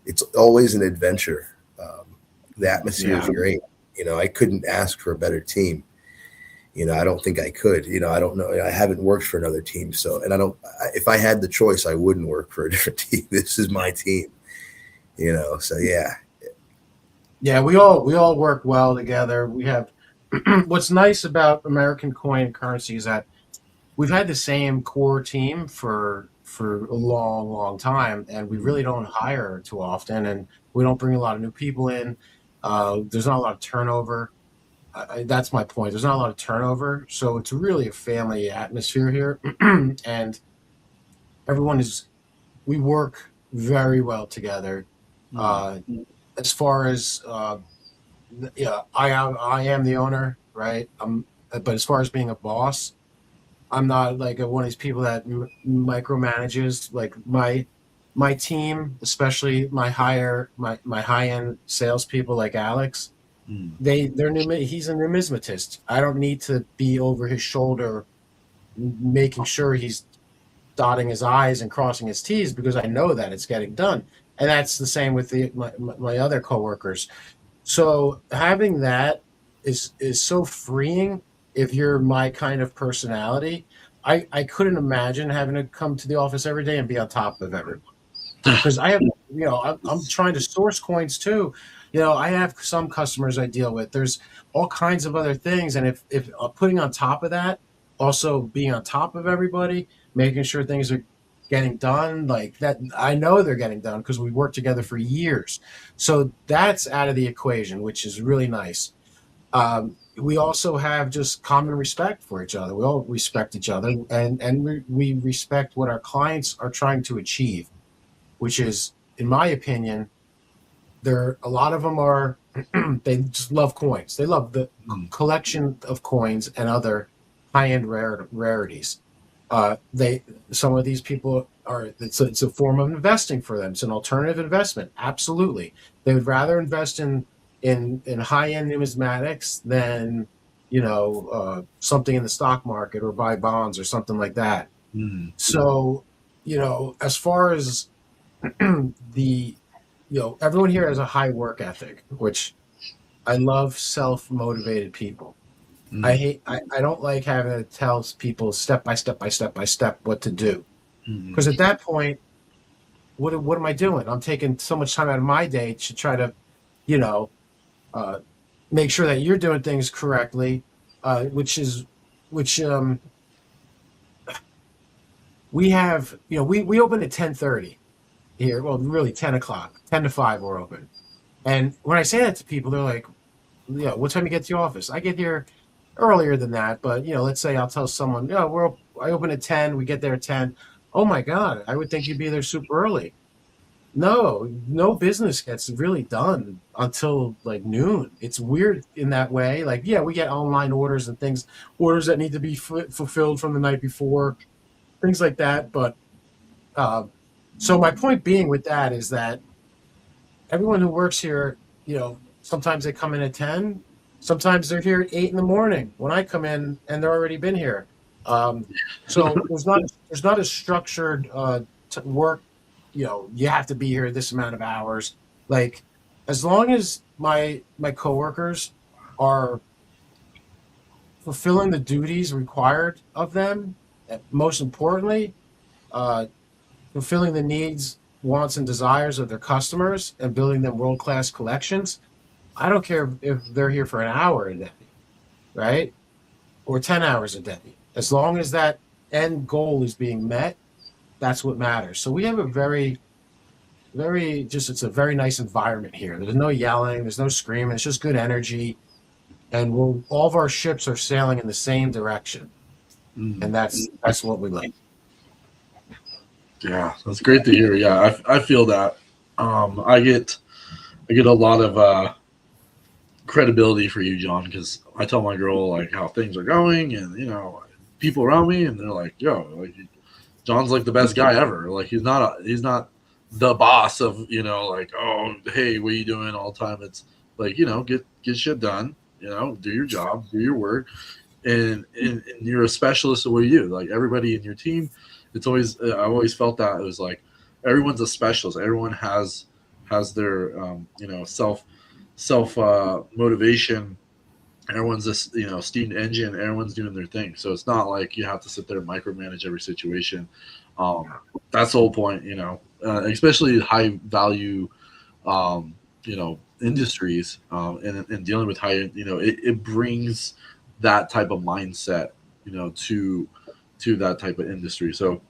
it's always an adventure. The atmosphere is great. I couldn't ask for a better team. I don't think I could. I don't know. I haven't worked for another team, so if I had the choice, I wouldn't work for a different team. This is my team. So yeah. Yeah, we all work well together. We have what's nice about American Coin Currency is that we've had the same core team for a long time, and we really don't hire too often, and we don't bring a lot of new people in. There's not a lot of turnover. That's my point. There's not a lot of turnover, so it's really a family atmosphere here, and we work very well together. As far as I am the owner, right? But as far as being a boss, I'm not like one of these people that micromanages. Like my team, especially my high end salespeople like Alex. He's a numismatist. I don't need to be over his shoulder making sure he's dotting his I's and crossing his T's because I know that it's getting done. And that's the same with my other coworkers. So having that is so freeing if you're my kind of personality. I couldn't imagine having to come to the office every day and be on top of everyone. Because I have, I'm trying to source coins too. I have some customers I deal with. There's all kinds of other things. And if putting on top of that, also being on top of everybody, making sure things are getting done like that, I know they're getting done because we worked together for years. So that's out of the equation, which is really nice. We also have just common respect for each other. We all respect each other, and we respect what our clients are trying to achieve, which is, in my opinion, a lot of them are they just love coins. They love the collection of coins and other high-end rarities. Some of these people it's a form of investing for them. It's an alternative investment. Absolutely, they would rather invest in high-end numismatics than something in the stock market or buy bonds or something like that. So as far as everyone here has a high work ethic, which I love. Self-motivated people. I don't like having to tell people step by step what to do, because at that point, what am I doing? I'm taking so much time out of my day to try to make sure that you're doing things correctly, which we have. We open at 10:30 here. Well, really 10 o'clock, 10 to 5 we're open. And when I say that to people, they're like, what time you get to the office? I get here earlier than that, but let's say I'll tell someone, I open at 10, we get there at 10. Oh my God, I would think you'd be there super early. No business gets really done until like noon. It's weird in that way. Like, we get online orders and orders that need to be fulfilled from the night before, things like that. But So my point being with that is that everyone who works here, sometimes they come in at 10, sometimes they're here at 8 in the morning when I come in and they're already been here. So there's not a structured work. You have to be here this amount of hours. Like, as long as my coworkers are fulfilling the duties required of them, most importantly, fulfilling the needs, wants, and desires of their customers and building them world-class collections. I don't care if they're here for an hour a day, right? Or 10 hours a day. As long as that end goal is being met, that's what matters. So we have a it's a very nice environment here. There's no yelling, there's no screaming, it's just good energy. And all of our ships are sailing in the same direction. And that's what we like. Yeah, that's great to hear. Yeah, I feel that. I get a lot of credibility for you, John, because I tell my girl like how things are going, and people around me, and they're like, "Yo, like John's like the best guy ever. Like he's not the boss of like, oh, hey, what are you doing all the time? It's like get shit done. Do your job, do your work, and you're a specialist at what you do. Like everybody in your team, it's always I've always felt that it was like everyone's a specialist. Everyone has their self motivation. Everyone's this steam engine. Everyone's doing their thing. So it's not like you have to sit there and micromanage every situation. That's the whole point. Especially high value industries and dealing with high it brings that type of mindset to that type of industry. So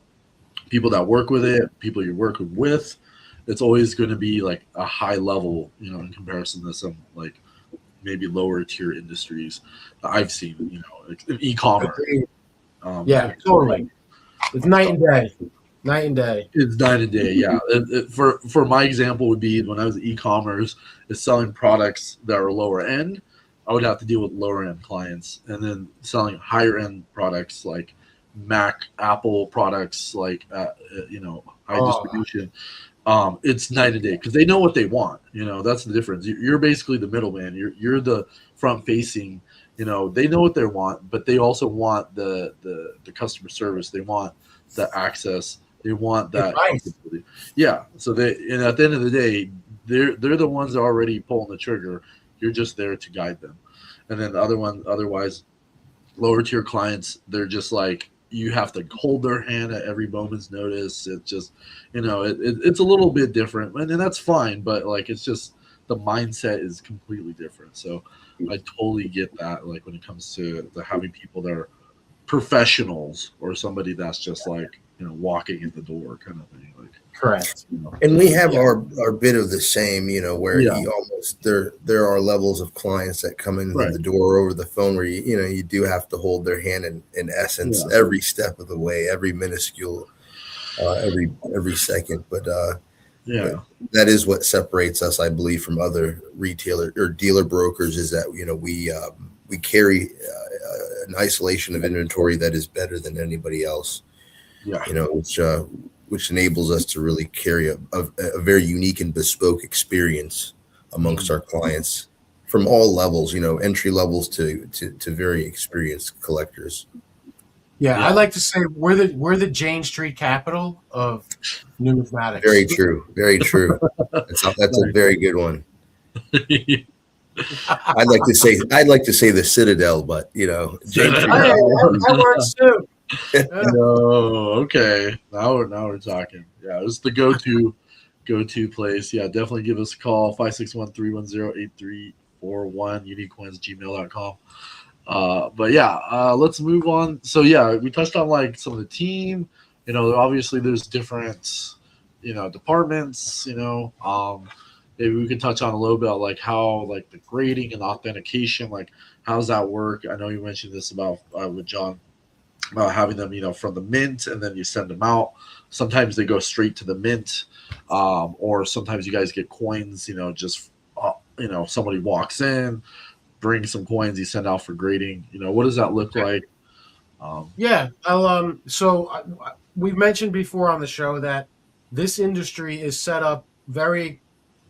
people that work with it, people you're working with, it's always going to be like a high level in comparison to some like maybe lower tier industries that I've seen, like e-commerce. Yeah, totally. It's night and day. Night and day. It's night and day. Yeah. For my example would be when I was e-commerce, is selling products that are lower end. I would have to deal with lower end clients, and then selling higher end products like Mac, Apple products, like high distribution. It's night and day because they know what they want. That's the difference. You're basically the middleman. You're the front facing. They know what they want, but they also want the customer service. They want the access. They want that. Yeah. So and at the end of the day, they're the ones that are already pulling the trigger. You're just there to guide them. And then the otherwise, lower tier clients, they're just like, you have to hold their hand at every moment's notice. It's just, it's a little bit different, and that's fine. But like, it's just the mindset is completely different. So I totally get that. Like when it comes to having people that are professionals or somebody that's just like walking in the door kind of thing. Like correct. And we have our bit of the same, where you almost there are levels of clients that come in the door over the phone where you do have to hold their hand in essence every step of the way, every minuscule, every second. But that is what separates us, I believe, from other retailer or dealer brokers is that we carry an isolation of inventory that is better than anybody else. Which enables us to really carry a very unique and bespoke experience amongst our clients from all levels, entry levels to very experienced collectors. Yeah, I like to say we're the Jane Street capital of numismatics. Very true. Very true. That's a very good one. I'd like to say the Citadel, but Jane Street. That works too. No, okay. Now we're talking. Yeah, it's the go-to place. Yeah, definitely give us a call, 561-310-8341, uniquecoins@gmail.com. But yeah, let's move on. So yeah, we touched on like some of the team. Obviously there's different, departments. Maybe we could touch on a little bit like how like the grading and authentication, like how's that work? I know you mentioned this about with John. About having them, from the mint, and then you send them out. Sometimes they go straight to the mint, or sometimes you guys get coins. Just somebody walks in, brings some coins, you send out for grading. What does that look like? Yeah. We've mentioned before on the show that this industry is set up very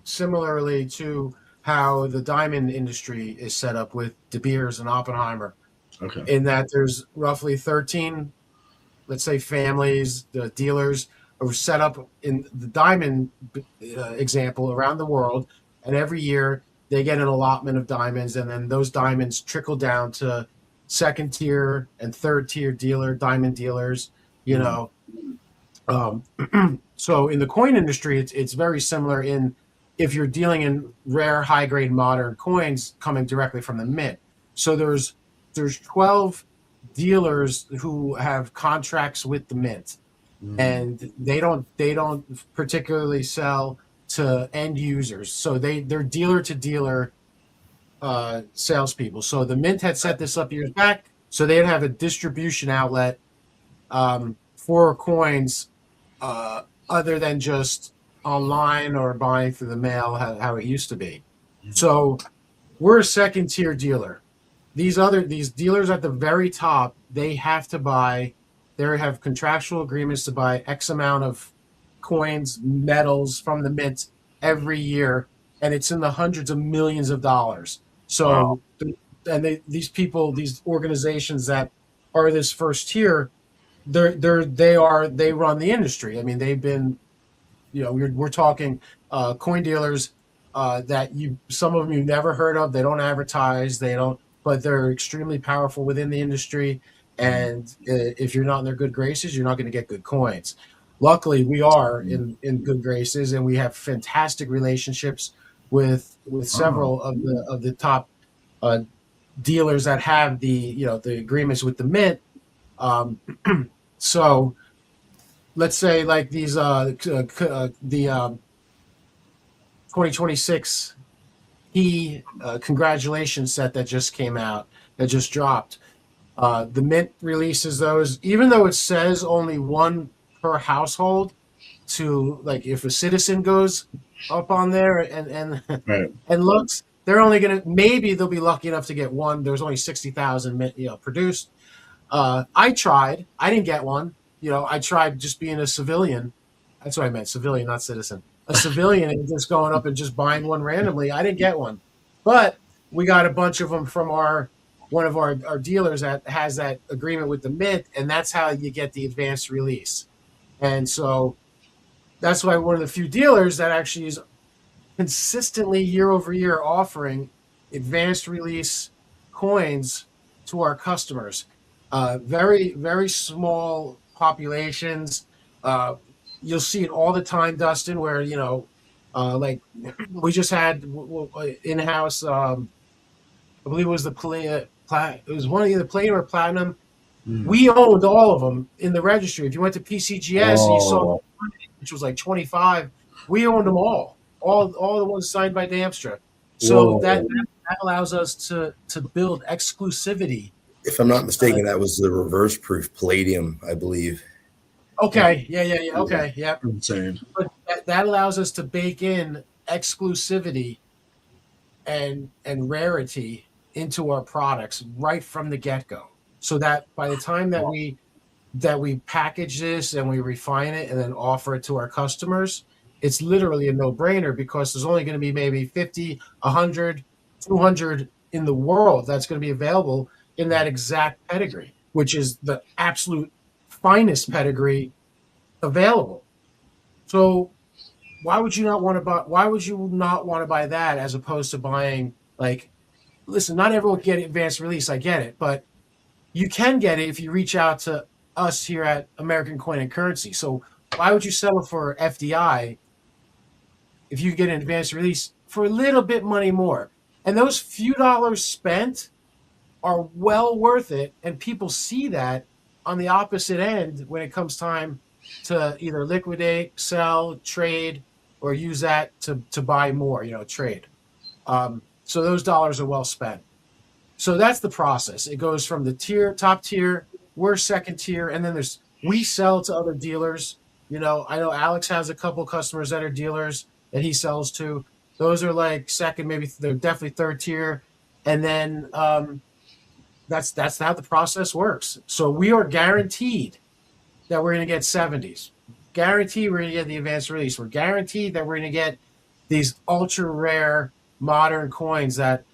similarly to how the diamond industry is set up with De Beers and Oppenheimer, Okay. in that there's roughly 13, let's say, families, the dealers are set up in the diamond example around the world, and every year they get an allotment of diamonds, and then those diamonds trickle down to second tier and third tier diamond dealers. You know, um, so in the coin industry, it's very similar in if you're dealing in rare, high grade modern coins coming directly from the mint. So there's 12 dealers who have contracts with the mint, and they don't particularly sell to end users. So they're dealer to dealer salespeople. So the mint had set this up years back, so they'd have a distribution outlet for coins, other than just online or buying through the mail, how it used to be. So we're a second tier dealer. These dealers at the very top, they have to buy. They have contractual agreements to buy X amount of coins, metals from the mint every year, and it's in the hundreds of millions of dollars. So, these people, these organizations that are this first tier, they run the industry. I mean, they've been, we're talking coin dealers that some of them you've never heard of. They don't advertise. They don't, but they're extremely powerful within the industry. And if you're not in their good graces, you're not going to get good coins. Luckily, we are in good graces, and we have fantastic relationships with several of the top dealers that have the agreements with the mint. So let's say like these the 2026 congratulations set that just came out, that just dropped. The mint releases those, even though it says only one per household. To, like, if a citizen goes up on there and Right. and looks, they're only maybe they'll be lucky enough to get one. There's only 60,000 mint, produced. I tried. I didn't get one. I tried just being a civilian. That's what I meant, civilian, not citizen. A civilian and just going up and just buying one randomly. I didn't get one, but we got a bunch of them from one of our dealers that has that agreement with the mint, and that's how you get the advanced release. And so that's why one of the few dealers that actually is consistently year over year offering advanced release coins to our customers. Very, very small populations. You'll see it all the time, Dustin, where, like we just had in-house, I believe it was it was one of either platinum or platinum. We owned all of them in the registry. If you went to PCGS and you saw, which was like 25, we owned them all the ones signed by Damstra. So that allows us to build exclusivity. If I'm not mistaken, that was the reverse proof palladium, I believe. Okay. Yeah. Okay. Yeah. Insane. But that allows us to bake in exclusivity and rarity into our products right from the get-go. So that by the time that we package this and we refine it and then offer it to our customers, it's literally a no-brainer, because there's only going to be maybe 50, 100, 200 in the world that's going to be available in that exact pedigree, which is the absolute finest pedigree available. So why would you not want to buy that as opposed to buying, like, listen, not everyone can get advanced release, I get it, but you can get it if you reach out to us here at American Coin and Currency. So why would you settle for FDI if you get an advanced release for a little bit money more? And those few dollars spent are well worth it, and people see that on the opposite end when it comes time to either liquidate, sell, trade, or use that to buy more, trade. So those dollars are well spent. So that's the process. It goes from the top tier, we're second tier, and then we sell to other dealers. I know Alex has a couple customers that are dealers that he sells to. Those are like second, maybe they're definitely third tier. And then that's how the process works. So we are guaranteed that we're going to get 70s. Guaranteed we're going to get the advanced release. We're guaranteed that we're going to get these ultra rare modern coins that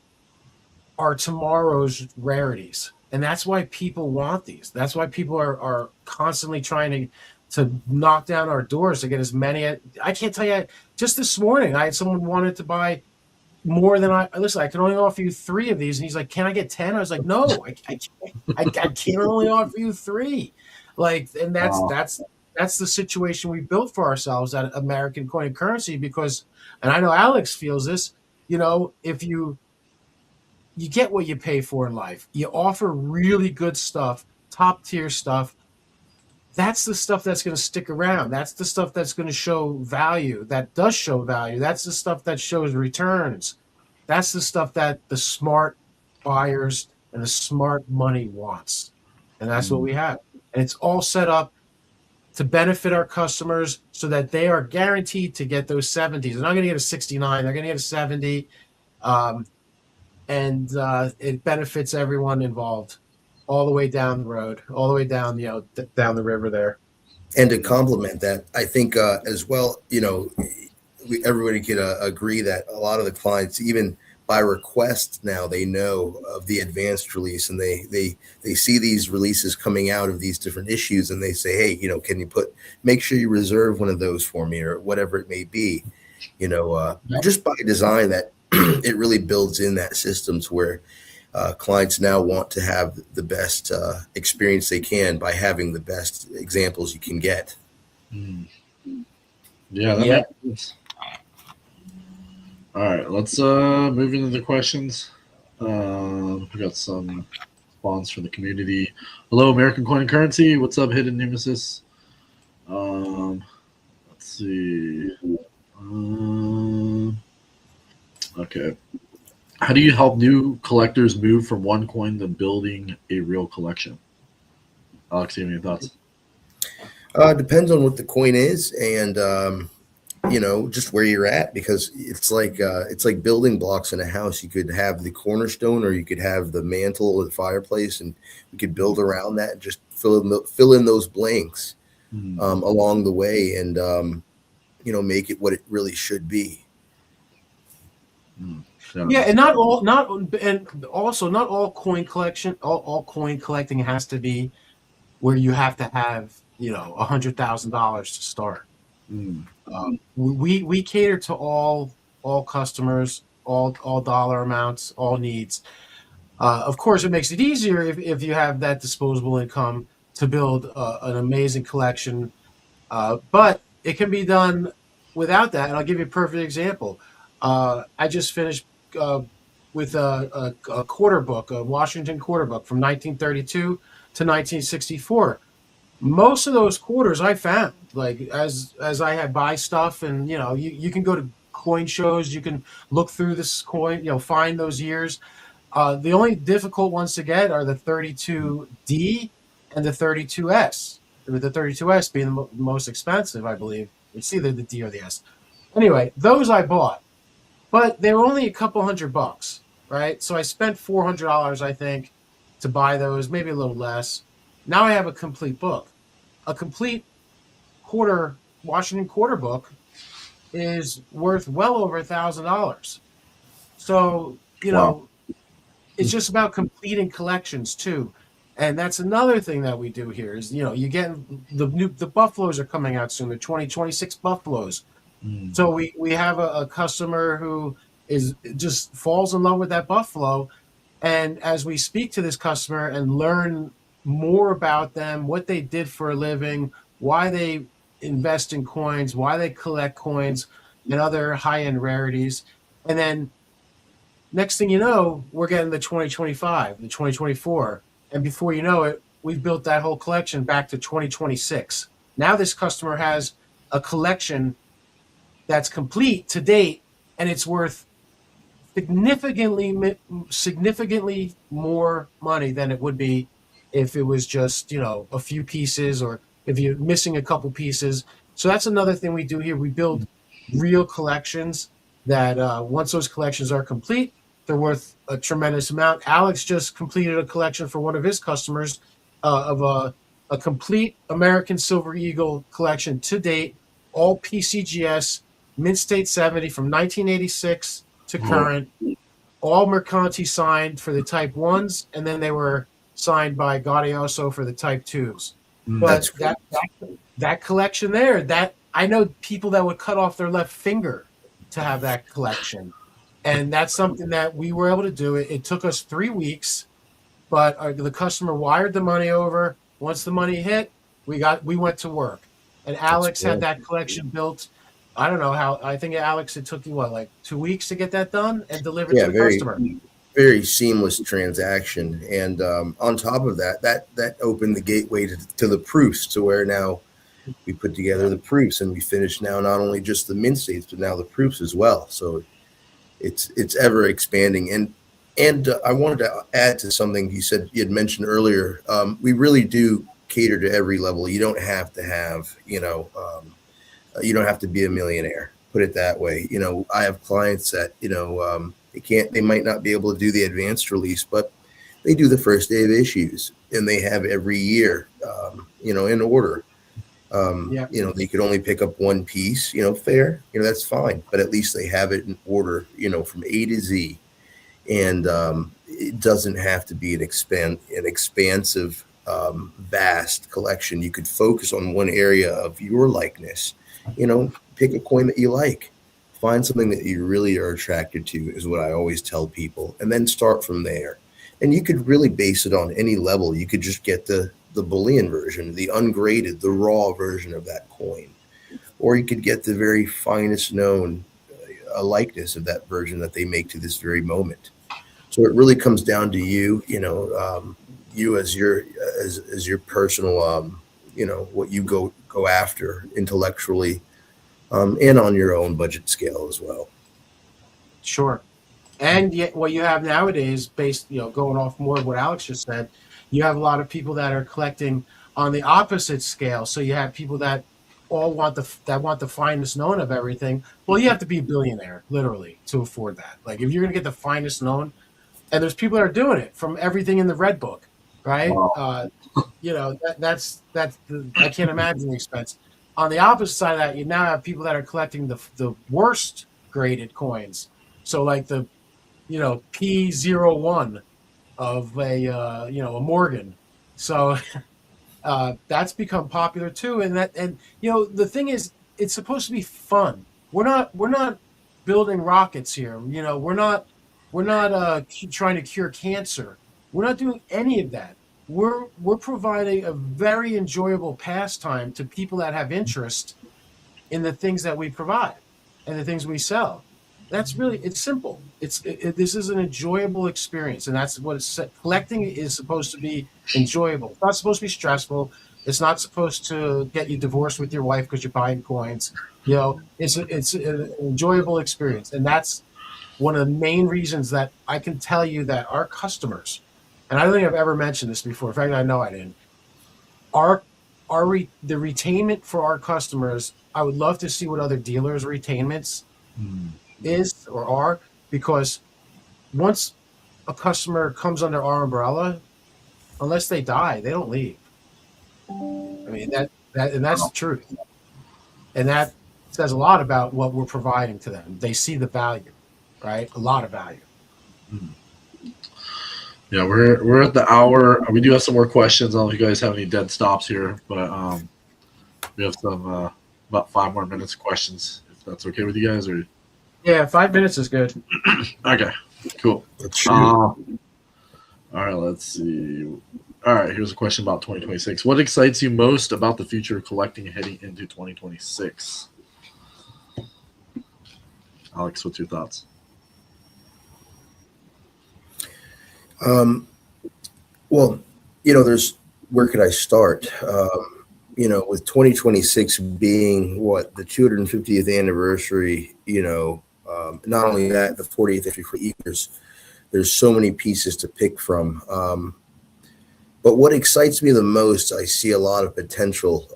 are tomorrow's rarities. And that's why people want these. That's why people are constantly trying to knock down our doors to get as many. I can't tell you, just this morning, I had someone wanted to buy more than listen, I can only offer you 3 of these. And he's like, can I get 10? I was like, no, I can't only offer you 3. Like, and that's the situation we built for ourselves at American Coin and Currency, because, and I know Alex feels this, if you get what you pay for in life, you offer really good stuff, top tier stuff. That's the stuff that's going to stick around. That's the stuff that's going to show value, that does show value. That's the stuff that shows returns. That's the stuff that the smart buyers and the smart money wants. And that's what we have. And it's all set up to benefit our customers so that they are guaranteed to get those 70s. They're not going to get a 69. They're going to get a 70. And it benefits everyone involved, all the way down the road, all the way down, down the river there. And to complement that, I think as well, everybody can agree that a lot of the clients, even by request now, they know of the advanced release, and they see these releases coming out of these different issues, and they say, hey, can you make sure you reserve one of those for me, or whatever it may be, just by design, that it really builds in that system to where clients now want to have the best experience they can by having the best examples you can get. Yeah, that makes sense. All right, let's move into the questions. We got some response from the community. Hello, American Coin and Currency. What's up, Hidden Nemesis? Let's see. Okay. How do you help new collectors move from one coin to building a real collection? Alex, you have any thoughts? Depends on what the coin is, and just where you're at, because it's like building blocks in a house. You could have the cornerstone, or you could have the mantle or the fireplace, and you could build around that and just fill in those blanks along the way, and make it what it really should be. Yeah, and not all coin collection, all coin collecting has to be where you have to have $100,000 to start. We cater to all customers, all dollar amounts, all needs. Of course, it makes it easier if you have that disposable income to build an amazing collection, but it can be done without that. And I'll give you a perfect example. I just finished with a quarter book, a Washington quarter book from 1932 to 1964. Most of those quarters I found, like as I had buy stuff, and you can go to coin shows, you can look through this coin, find those years. The only difficult ones to get are the 32D and the 32S, with the 32S being the most expensive, I believe. It's either the D or the S. Anyway, those I bought, but they were only a couple $100, right? So I spent $400, I think, to buy those, maybe a little less. Now I have a complete book. A complete Washington quarter book is worth well over $1,000. So, it's just about completing collections too. And that's another thing that we do here is, you get the Buffaloes are coming out soon, the 2026 Buffaloes. So we have a customer who just falls in love with that Buffalo. And as we speak to this customer and learn more about them, what they did for a living, why they invest in coins, why they collect coins and other high-end rarities. And then next thing you know, we're getting the 2025, the 2024. And before you know it, we've built that whole collection back to 2026. Now this customer has a collection that's complete to date, and it's worth significantly more money than it would be if it was just, a few pieces, or if you're missing a couple pieces. So that's another thing we do here. We build real collections that once those collections are complete, They're worth a tremendous amount. Alex just completed a collection for one of his customers of a complete American Silver Eagle collection to date, all PCGS, Mint State 70 from 1986 to current, all Mercanti signed for the Type 1s, and then they were signed by 𝐂𝐨𝐢𝐧 for the Type 2s. But that collection there, that I know people that would cut off their left finger to have that collection. And that's something that we were able to do. It took us 3 weeks, but the customer wired the money over. Once the money hit, we went to work. And Alex had that collection built. I don't know how. I think Alex, it took you like 2 weeks to get that done and delivered to the customer. Very seamless transaction. And on top of that, that opened the gateway to the proofs, to where now we put together the proofs, and we finish now not only just the mint states, but now the proofs as well. So it's ever expanding. And I wanted to add to something you had mentioned earlier. We really do cater to every level. You don't have to have, you don't have to be a millionaire, put it that way. I have clients that, they might not be able to do the advanced release, but they do the first day of issues, and they have every year, in order. They could only pick up one piece, fair, that's fine, but at least they have it in order, from A to Z. And it doesn't have to be an expansive, vast collection. You could focus on one area of your likeness, pick a coin that you like, find something that you really are attracted to, is what I always tell people, and then start from there. And you could really base it on any level. You could just get the bullion version, the ungraded, the raw version of that coin, or you could get the very finest known likeness of that version that they make to this very moment. So it really comes down to you, you as your personal, what you go after intellectually, and on your own budget scale as well. Sure. And yet what you have nowadays, based, going off more of what Alex just said, you have a lot of people that are collecting on the opposite scale. So you have people that all want the finest known of everything. Well, you have to be a billionaire, literally, to afford that. Like, if you're going to get the finest known, and there's people that are doing it from everything in the red book, right? Wow. That's I can't imagine the expense. On the opposite side of that, you now have people that are collecting the worst graded coins. So like the, P01 of a Morgan. So that's become popular too. And the thing is, it's supposed to be fun. We're not building rockets here. We're not trying to cure cancer. We're not doing any of that. We're providing a very enjoyable pastime to people that have interest in the things that we provide and the things we sell. It's simple. This is an enjoyable experience, and that's what collecting is supposed to be enjoyable. It's not supposed to be stressful. It's not supposed to get you divorced with your wife because you're buying coins. It's an enjoyable experience, and that's one of the main reasons that I can tell you that our customers, and I don't think I've ever mentioned this before. In fact, I know I didn't. The retainment for our customers, I would love to see what other dealers' retainments is or are, because once a customer comes under our umbrella, unless they die, they don't leave. I mean, that's the truth. And that says a lot about what we're providing to them. They see the value, right? A lot of value. Yeah, we're at the hour. We do have some more questions. I don't know if you guys have any dead stops here, but we have some about 5 more minutes of questions, if that's okay with you guys. Or yeah, 5 minutes is good. Okay, cool. All right, let's see. All right, here's a question about 2026. What excites you most about the future of collecting heading into 2026? Alex, what's your thoughts? Well, where could I start? With 2026 being the 250th anniversary, not only that, the 40th anniversary for Eagles, there's so many pieces to pick from. But what excites me the most, I see a lot of potential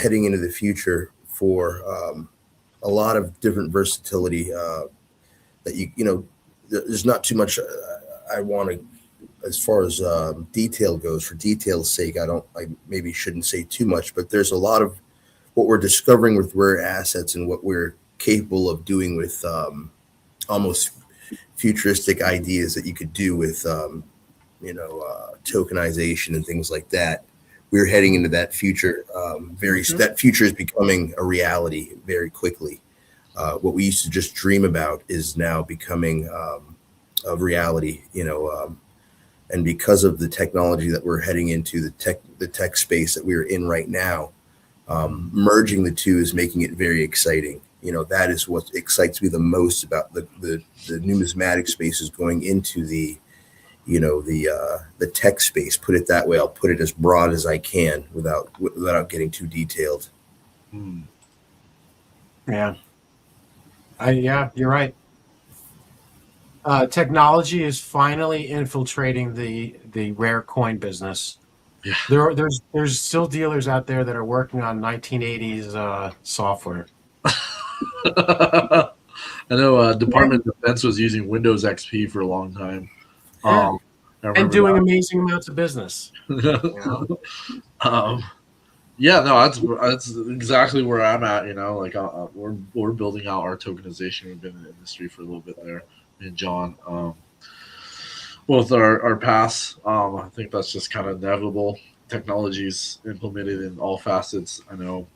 heading into the future for a lot of different versatility that there's not too much I want to, as far as detail goes. For detail's sake, I maybe shouldn't say too much, but there's a lot of what we're discovering with rare assets and what we're capable of doing with almost futuristic ideas that you could do with tokenization and things like that. We're heading into that future. That future is becoming a reality very quickly. What we used to just dream about is now becoming a reality. And because of the technology that we're heading into, the tech space that we're in right now, merging the two is making it very exciting. That is what excites me the most about the numismatic space, is going into the tech space. Put it that way. I'll put it as broad as I can without getting too detailed. Yeah. You're right. Technology is finally infiltrating the rare coin business. Yeah. There's still dealers out there that are working on 1980s doftware. I know Department of Defense was using Windows XP for a long time. And doing amazing amounts of business. That's exactly where I'm at. We're building out our tokenization. We've been in the industry for a little bit there, me and John. Both our paths. I think that's just kind of inevitable. Technology's implemented in all facets. I know,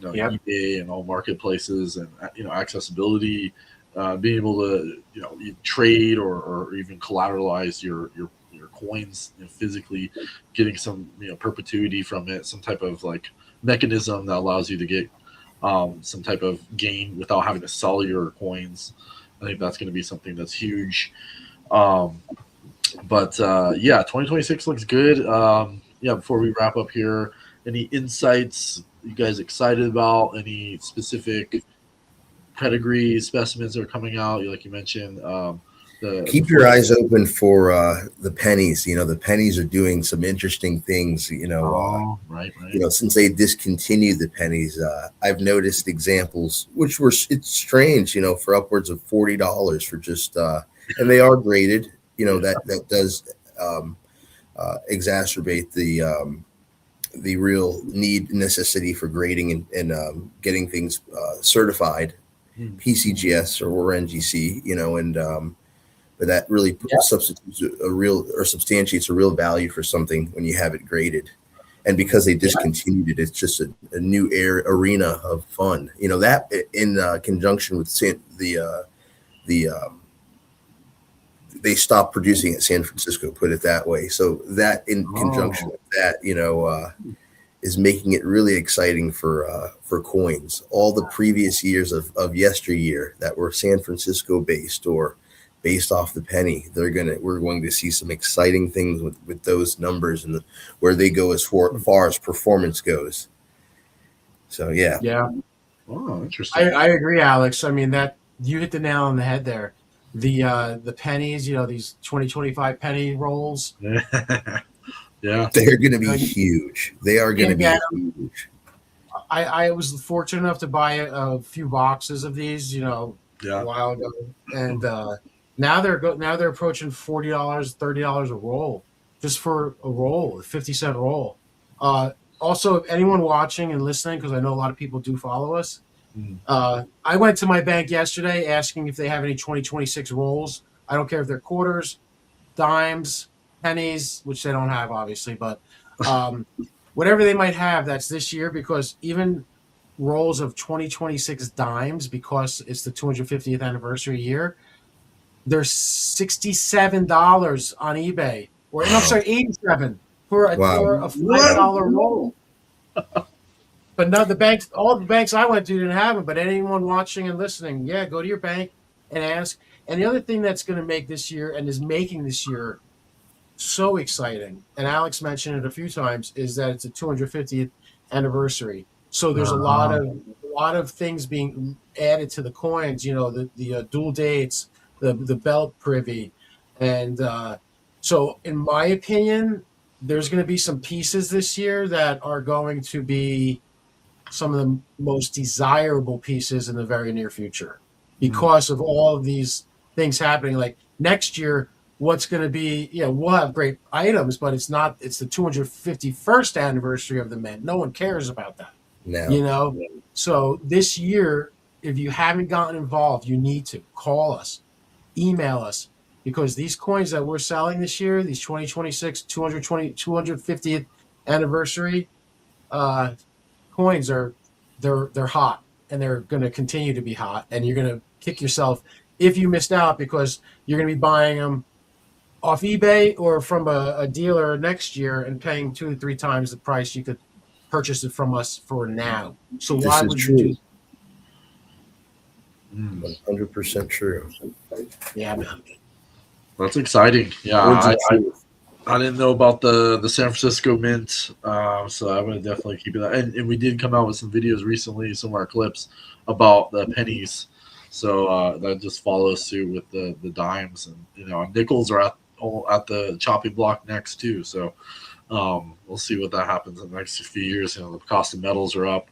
eBay and all marketplaces, and accessibility, being able to trade or even collateralize your coins, physically getting some perpetuity from it, some type of mechanism that allows you to get some type of gain without having to sell your coins. I think that's going to be something that's huge. But 2026 looks good. Before we wrap up here, any insights you guys excited about? Any specific pedigree specimens that are coming out? Like you mentioned, keep your eyes open for the pennies. The pennies are doing some interesting things. Right. Since they discontinued the pennies, I've noticed examples it's strange. For upwards of $40 for just, and they are graded. That does exacerbate the real necessity for grading and getting things certified, PCGS or NGC. But that really substitutes substantiates a real value for something when you have it graded. And because they discontinued it, it's just a new arena of fun. That in conjunction with they stopped producing at San Francisco, put it that way. So that in conjunction with that, is making it really exciting for coins. All the previous years of yesteryear that were San Francisco based or based off the penny, we're going to see some exciting things with those numbers and where they go as far as performance goes. So yeah. Oh, interesting. I agree, Alex. I mean, that you hit the nail on the head there. The pennies, these 2025 penny rolls. Yeah, they're going to be huge. They are going to be huge. I was fortunate enough to buy a few boxes of these, a while ago, and now they're approaching $40, $30 a roll, just for a roll, a 50-cent roll. Also, if anyone watching and listening, because I know a lot of people do follow us, I went to my bank yesterday asking if they have any 2026 rolls. I don't care if they're quarters, dimes, pennies, which they don't have, obviously, but whatever they might have that's this year, because even rolls of 2026 dimes, because it's the 250th anniversary year, they're $67 on eBay. $87 for a $5 roll. But no, all the banks I went to didn't have them. But anyone watching and listening, go to your bank and ask. And the other thing that's going to make this year and is making this year so exciting, and Alex mentioned it a few times, is that it's a 250th anniversary. So there's a lot of things being added to the coins. The dual dates, the belt privy, and so in my opinion, there's going to be some pieces this year that are going to be some of the most desirable pieces in the very near future because of all of these things happening. Like next year what's going to be. We'll have great items, but it's not. It's the 251st anniversary of the Mint. No one cares about that. No. So this year, if you haven't gotten involved, you need to call us, email us, because these coins that we're selling this year, these 2026 250th anniversary coins they're hot, and they're going to continue to be hot, and you're going to kick yourself if you missed out, because you're going to be buying them off eBay or from a dealer next year and paying 2 to 3 times the price you could purchase it from us for now. So why would you do? 100% true. Yeah, man. That's exciting. Yeah, I didn't know about the San Francisco Mint, so I'm going to definitely keep it. And we did come out with some videos recently, some of our clips about the pennies. So that just follows suit with the dimes, and nickels are at the chopping block next too. So we'll see what that happens in the next few years. The cost of metals are up,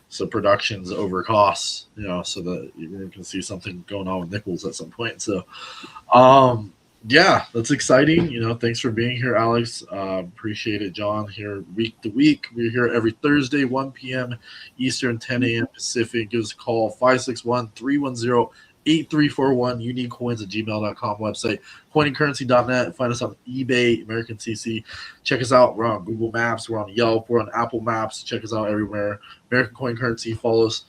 so production's over costs. So that you can see something going on with nickels at some point. So yeah, that's exciting. Thanks for being here, Alex. Appreciate it, John. Here week to week. We're here every Thursday, 1 p.m. Eastern, 10 a.m. Pacific. Give us a call, 561-310-8341. uniquecoins@gmail.com website, coinandcurrency.net. Find us on eBay, American CC. Check us out. We're on Google Maps. We're on Yelp. We're on Apple Maps. Check us out everywhere. American Coin Currency. Follow us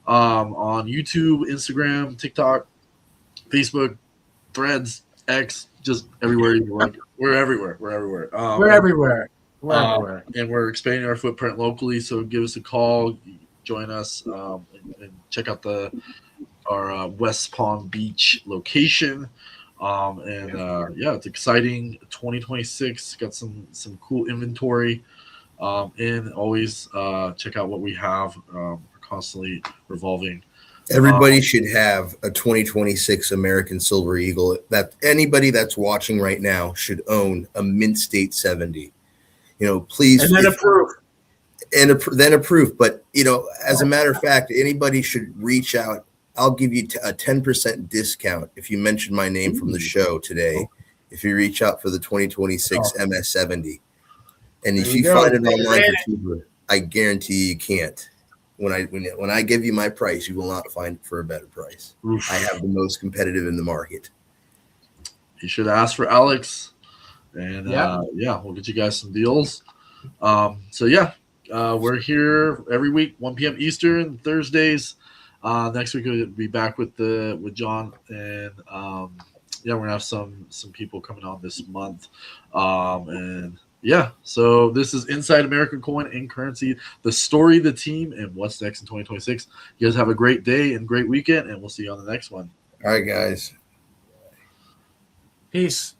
on YouTube, Instagram, TikTok, Facebook, Threads, X, just everywhere you work. We're everywhere. We're everywhere. We're everywhere. We're everywhere. And we're expanding our footprint locally. So give us a call, join us, and check out our West Palm Beach location. It's exciting. 2026 got some cool inventory. And always check out what we have. We're constantly revolving. Everybody should have a 2026 American Silver Eagle. That anybody that's watching right now should own a Mint State 70. Please. And then approve. Then approve. But as a matter of fact, anybody should reach out. I'll give you a 10% discount if you mention my name from the show today. If you reach out for the 2026 MS70, and if you find it online for cheaper, I guarantee you can't. When I give you my price, you will not find it for a better price. Oof. I have the most competitive in the market. You should ask for Alex, and we'll get you guys some deals. We're here every week, 1 p.m. Eastern, Thursdays. Next week we'll be back with John, and we're gonna have some people coming on this month, so this is Inside American Coin and Currency, the story, the team, and what's next in 2026. You guys have a great day and great weekend, and we'll see you on the next one. All right, guys. Peace.